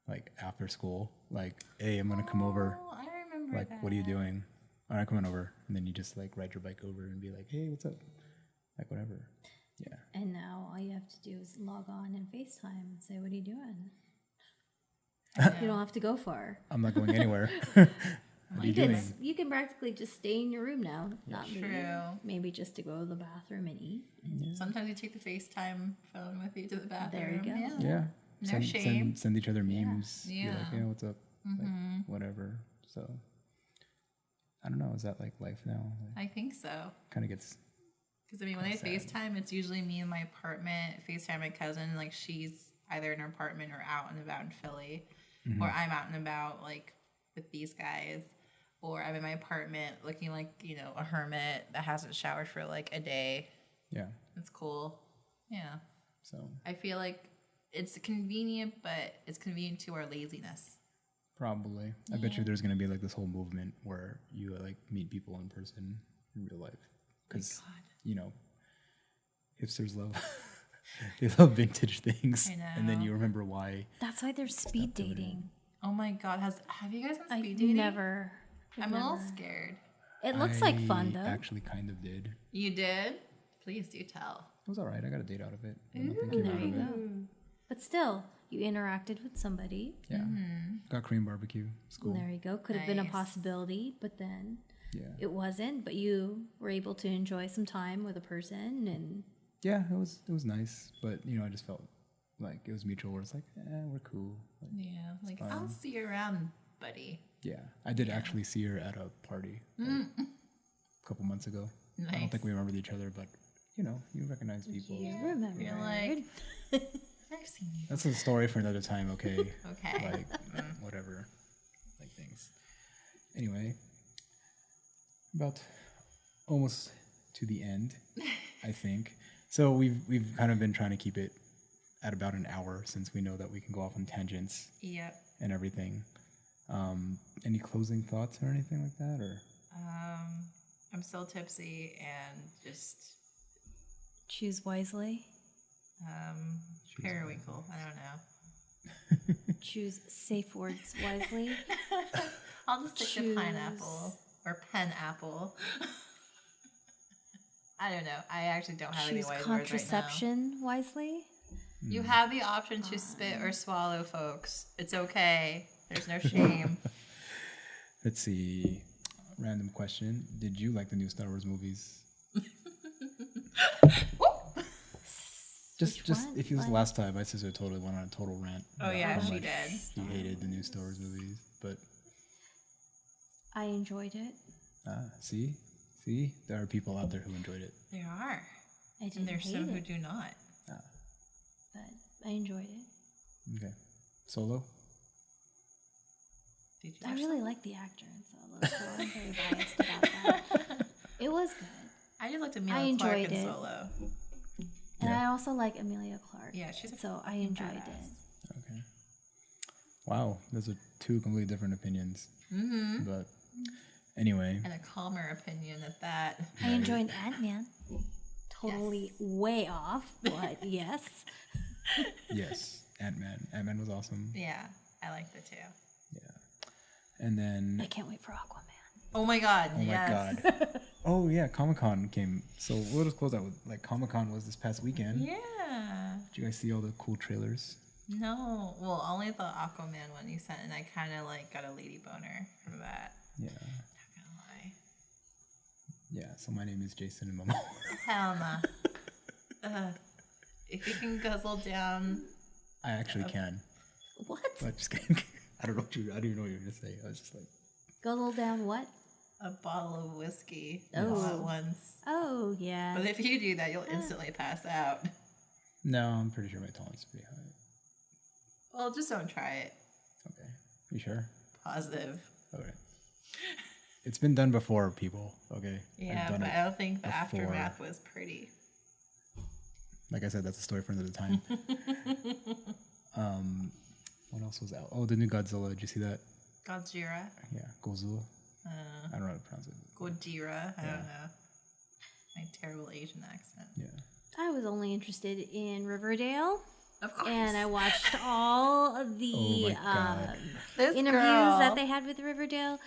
like after school, like, "Hey, I'm gonna come over." I remember like, that. "What are you doing?" "All right, coming over," and then you just like ride your bike over and be like, "Hey, what's up?" Like whatever. Yeah. And now all you have to do is log on and FaceTime and say, "What are you doing?" You don't have to go far. I'm not going anywhere. What are you doing? You can practically just stay in your room now. Not True. Maybe just to go to the bathroom and eat. Sometimes you take the FaceTime phone with you to the bathroom. There you go. Yeah. No shame. Send each other memes. Yeah. Be like, yeah, what's up? Like, whatever. So, I don't know. Is that like life now? Like, I think so. kind of gets. Because I mean, when I FaceTime, it's usually me in my apartment. FaceTime my cousin, like she's either in her apartment or out and about in Philly, or I'm out and about like with these guys, or I'm in my apartment looking like a hermit that hasn't showered for like a day. Yeah. It's cool. Yeah. So I feel like it's convenient, but it's convenient to our laziness. probably, I bet you there's gonna be like this whole movement where you like meet people in person in real life because hipsters love they love vintage things, I know. and then you remember why. That's why there's speed dating. Oh my God! Have you guys done I speed dating? never. I'm a little scared. It looks like fun though. Actually, kind of did. You did? Please do tell. It was all right. I got a date out of it. There you go. But still, you interacted with somebody. Yeah. Got Korean barbecue. It's cool. There you go. Could have been a Nice. possibility, but then Yeah. it wasn't. But you were able to enjoy some time with a person, and Yeah, it was nice, but I just felt like it was mutual. Where it's like, we're cool. Like, Yeah, like I'll see you around, buddy. yeah, I did actually see her at a party a couple months ago. I don't Nice. think we remembered each other, but you recognize people. you remember. You're like, I've seen you. That's a story for another time. Okay. Okay. Like whatever, like things. Anyway, about almost to the end, I think. So we've kind of been trying to keep it at about an hour since we know that we can go off on tangents Yep. and everything. Any closing thoughts or anything like that, or? I'm still tipsy and just Choose wisely. periwinkle. I don't know. Choose safe words wisely. I'll just stick to Choose- pineapple or apple. I don't know. I actually don't have any Choose wise words right now. contraception wisely. You have the option to spit or swallow, folks. It's okay. There's no shame. Let's see. Random question. Did you like the new Star Wars movies? Just one? if it was the last time, my sister totally went on a total rant. Oh, about yeah, how she much did. She hated the new Star Wars movies, but I enjoyed it. see, there are people out there who enjoyed it. There are. I didn't And there's hate some who it, do not. but I enjoyed it. Okay, Solo. Did you I watch really them? like the actor in Solo, so I'm very biased about that. It was good. I just liked I Emilia Clarke enjoyed in it. Solo. And Yeah. I also like Amelia Clark. Yeah, she's a so I fucking enjoyed badass. it. Okay. Wow, those are two completely different opinions. Mm-hmm. But anyway, And a calmer opinion at that. I enjoyed Ant-Man. Totally way off, but yes. yes, Ant-Man. Ant-Man was awesome. Yeah, I liked it too. Yeah. And then I can't wait for Aquaman. Oh my God. oh yes. my god. Oh yeah, Comic-Con came. So we'll just close out with like Comic-Con was this past weekend. Yeah. Did you guys see all the cool trailers? No. Well, only the Aquaman one you sent, and I kind of like got a lady boner from that. Yeah. Not gonna lie. Yeah. So my name is Jason and Momo. Hell no. If you can guzzle down. I actually can. What? But just kidding. I don't even know what you were gonna say. I was just like, Guzzle down what? A bottle of whiskey Oh. all at once. Oh, yeah. But if you do that, you'll instantly pass out. no, I'm pretty sure my tolerance is pretty high. Well, just don't try it. Okay. You sure? Positive. Okay. It's been done before, people. Okay. Yeah, I've done but it I don't think the before. aftermath was pretty. Like I said, that's a story for another time. What else was out? Oh, the new Godzilla. Did you see that? Godzilla. Yeah, Godzilla. I don't know how to pronounce it. Gojira. I don't know. My terrible Asian accent. Yeah. I was only interested in Riverdale. Of course. And I watched all of Oh the my God. This interviews girl. that they had with Riverdale.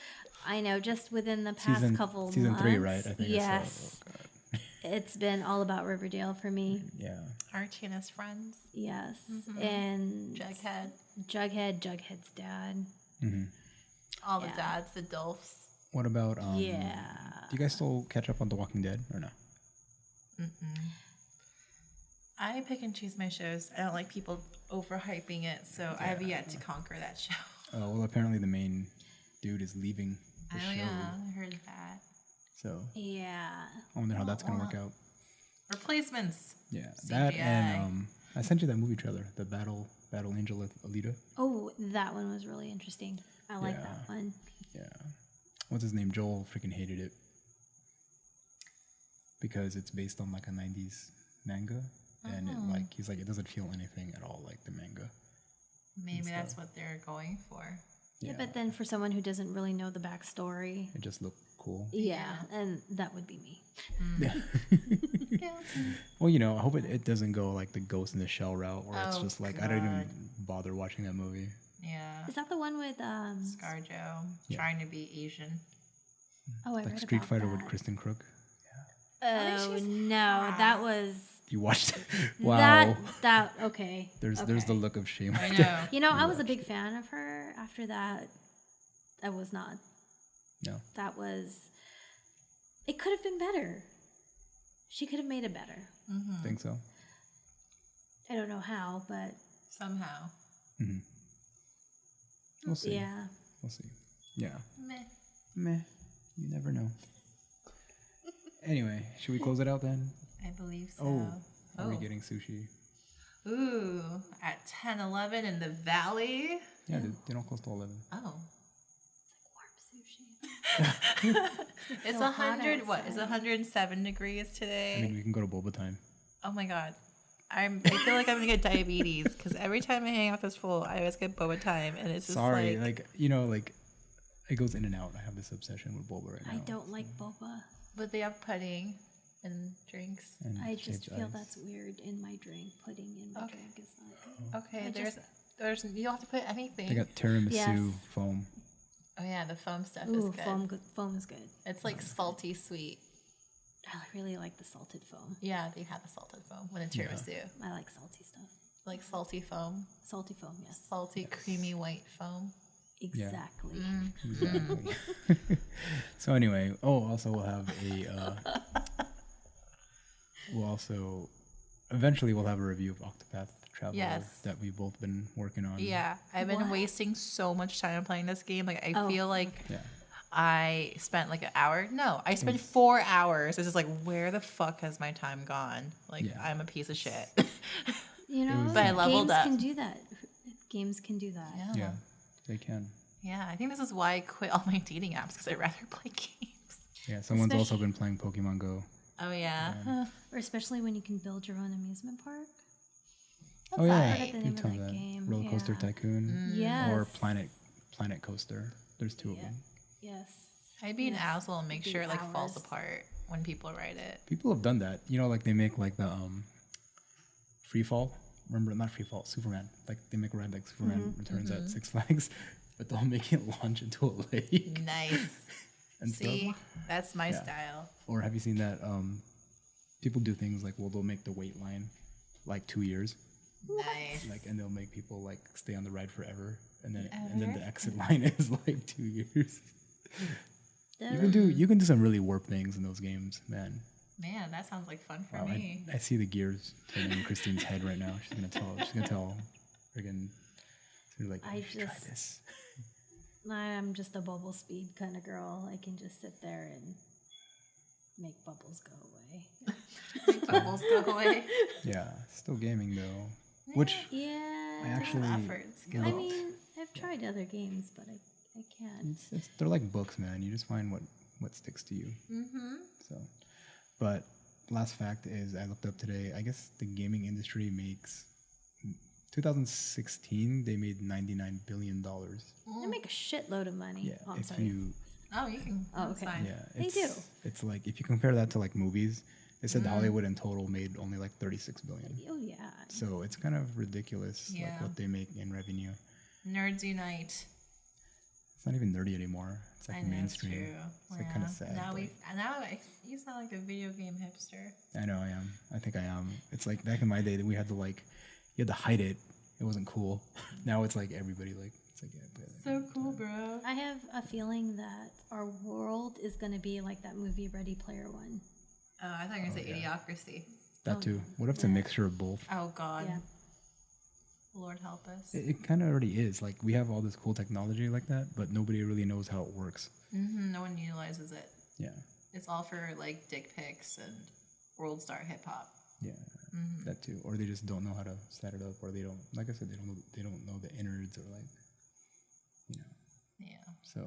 I know, just within the past couple months. Season 3, right? I think Yes. I saw. Oh, God. It's been all about Riverdale for me. Yeah. Archie and his friends. Yes. And Jughead. Jughead's dad. Mm-hmm. All the Yeah. dads, the DILFs. What about Yeah. Do you guys still catch up on The Walking Dead or no? I pick and choose my shows. I don't like people overhyping it, so I have yet to conquer that show. Oh well, apparently the main dude is leaving the show. Yeah, I heard that. So Yeah. I wonder how that's gonna work out. Replacements. Yeah, CGI. that and I sent you that movie trailer, the Battle Angel of Alita. Oh, that one was really interesting. I like Yeah. that one. Yeah, what's his name? Joel freaking hated it because it's based on like a '90s manga, and he's like it doesn't feel anything at all like the manga. Maybe that's what they're going for. Yeah, but then for someone who doesn't really know the backstory, it just looked cool. yeah, and that would be me. Yeah. Well, I hope it doesn't go like the Ghost in the Shell route, where it's just like I don't even bother watching that movie. Yeah. Is that the one with ScarJo trying to be Asian? Oh, I Like read Street about Fighter that. with Kristen Crook. Oh no, that was You watched it? Wow. that okay. There's the look of shame. I know. You know, I was a big fan of her. After that, I was not. No. That was. It could have been better. She could have made it better. Think so. I don't know how, but Somehow. We'll see. yeah. We'll see. Yeah. Meh. You never know. Anyway, should we close it out then? I believe so. Are we getting sushi? Ooh, at 10-11 in the valley. Yeah, they don't close till 11. Oh. Warm sushi. It's so hot 100. What? It's outside. 107 degrees today. I mean, we can go to boba time. Oh my god. I feel like I'm gonna get diabetes because every time I hang out this full, I always get boba time, and it's just Sorry, like it goes in and out. I have this obsession with boba right now. I don't like boba. But they have pudding and drinks. And I just shaved feel ice. that's weird in my drink. Pudding in my drink is not good. Okay, there's you don't have to put anything. They got tiramisu Yes. foam. Oh yeah, the foam stuff Ooh, is good. foam is good. It's like salty sweet. I really like the salted foam. Yeah, they have the salted foam with a tiramisu. I like salty stuff. Like salty foam, Salty foam, yes. salty creamy white foam. Exactly. Exactly. So anyway, also we'll have eventually we'll have a review of Octopath Traveler Yes. that we've both been working on. Yeah, I've been What? wasting so much time playing this game. Like I Oh, feel like Yeah. I spent like an hour. No, I spent 4 hours. It's just like, where the fuck has my time gone? Like Yeah. I'm a piece of shit. You know, But I leveled games up. can do that. Games can do that. Yeah, they can. Yeah, I think this is why I quit all my dating apps because I'd rather play games. Yeah, someone's also been playing Pokemon Go. Oh yeah. Or especially when you can build your own amusement park. Oh yeah, I forget the you name of tell me that that. game. Roller Coaster Yeah. Tycoon Yes. or Planet Coaster. There's two of Yeah. them. Yes. I'd be an asshole and make It'd be sure it like falls hours. apart when people write it. People have done that. Like they make like the free fall. Remember, not free fall, Superman. Like they make a ride like Superman Returns at Six Flags, but they'll make it launch into a lake Nice. and See, stuff. that's my Yeah. style. Or have you seen that? People do things like, they'll make the wait line like 2 years, Nice. like, and they'll make people like stay on the ride forever, and then the exit line is like 2 years. You can do some really warped things in those games, man. Man, that sounds like fun for Wow, me. I see the gears turning in Christine's head right now. She's gonna tell. Friggin', she's like, I you should try just- this. I'm just a bubble speed kind of girl. I can just sit there and make bubbles go away. Bubbles go away. Yeah, still gaming though. Which Yeah. I actually, Efforts. you know, I mean, I've tried other games, but I can't. they're like books, man. You just find what sticks to you. Mm-hmm. So, but last fact is, I looked up today. I guess the gaming industry makes 2016 they made $99 billion. They make a shitload of money. Yeah, Oh, I'm if sorry. you Oh, you can. Oh, That's okay. fine. yeah, They it's, do. It's like if you compare that to like movies, they said Hollywood in total made only like 36 billion. Oh yeah. So it's kind of ridiculous Yeah. like what they make in revenue. Nerds unite. It's not even nerdy anymore. It's like I know, mainstream. it's true. It's like kind of sad. Now but- you sound like a video game hipster. I know I am. I think I am. It's like back in my day that we had to like, you had to hide it. It wasn't cool. Now it's like everybody like It's like, yeah, play that So game cool, time. bro. I have a feeling that our world is going to be like that movie Ready Player One. Oh, I thought you were going to say Idiocracy. That too. What if it's a mixture of both? Oh, God. Yeah. Lord help us. It kind of already is. Like, we have all this cool technology like that, but nobody really knows how it works. No one utilizes it. Yeah. It's all for like dick pics and world star hip hop. Yeah. That too. Or they just don't know how to set it up, or they don't, like I said, they don't know the innards, or like, you know. Yeah. So,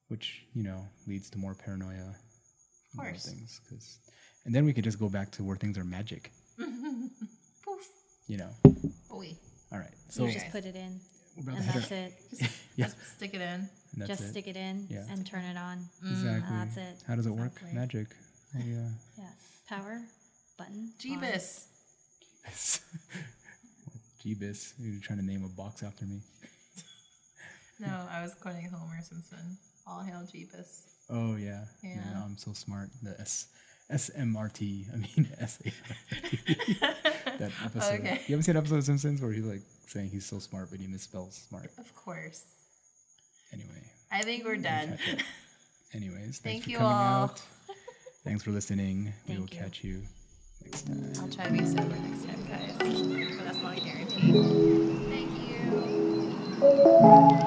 which, you know, leads to more paranoia. Of course. Things, and then we could just go back to where things are magic. Poof. You know. Boy. All right. So You just put it in, we're about and to head that's it. Just stick it in. and that's Just it. stick it in Yeah. and turn it on. Exactly. That's it. How does it work? Exactly. Magic. Oh, yeah. Yeah. Power button. Jeebus. Jeebus. You're trying to name a box after me. No, I was quoting Homer Simpson. All hail Jeebus. Oh, yeah. Yeah. Man, I'm so smart. The SMRT. I mean, SART. That episode. Okay. You ever seen an episode of Simpsons where he's like saying he's so smart, but he misspells smart? Of course. Anyway. I think we're done. Anyways, thanks Thank for you coming all. out. Thanks for listening. We will Thank you. catch you next time. I'll try to be sober next time, guys. But that's not a guarantee. Thank you.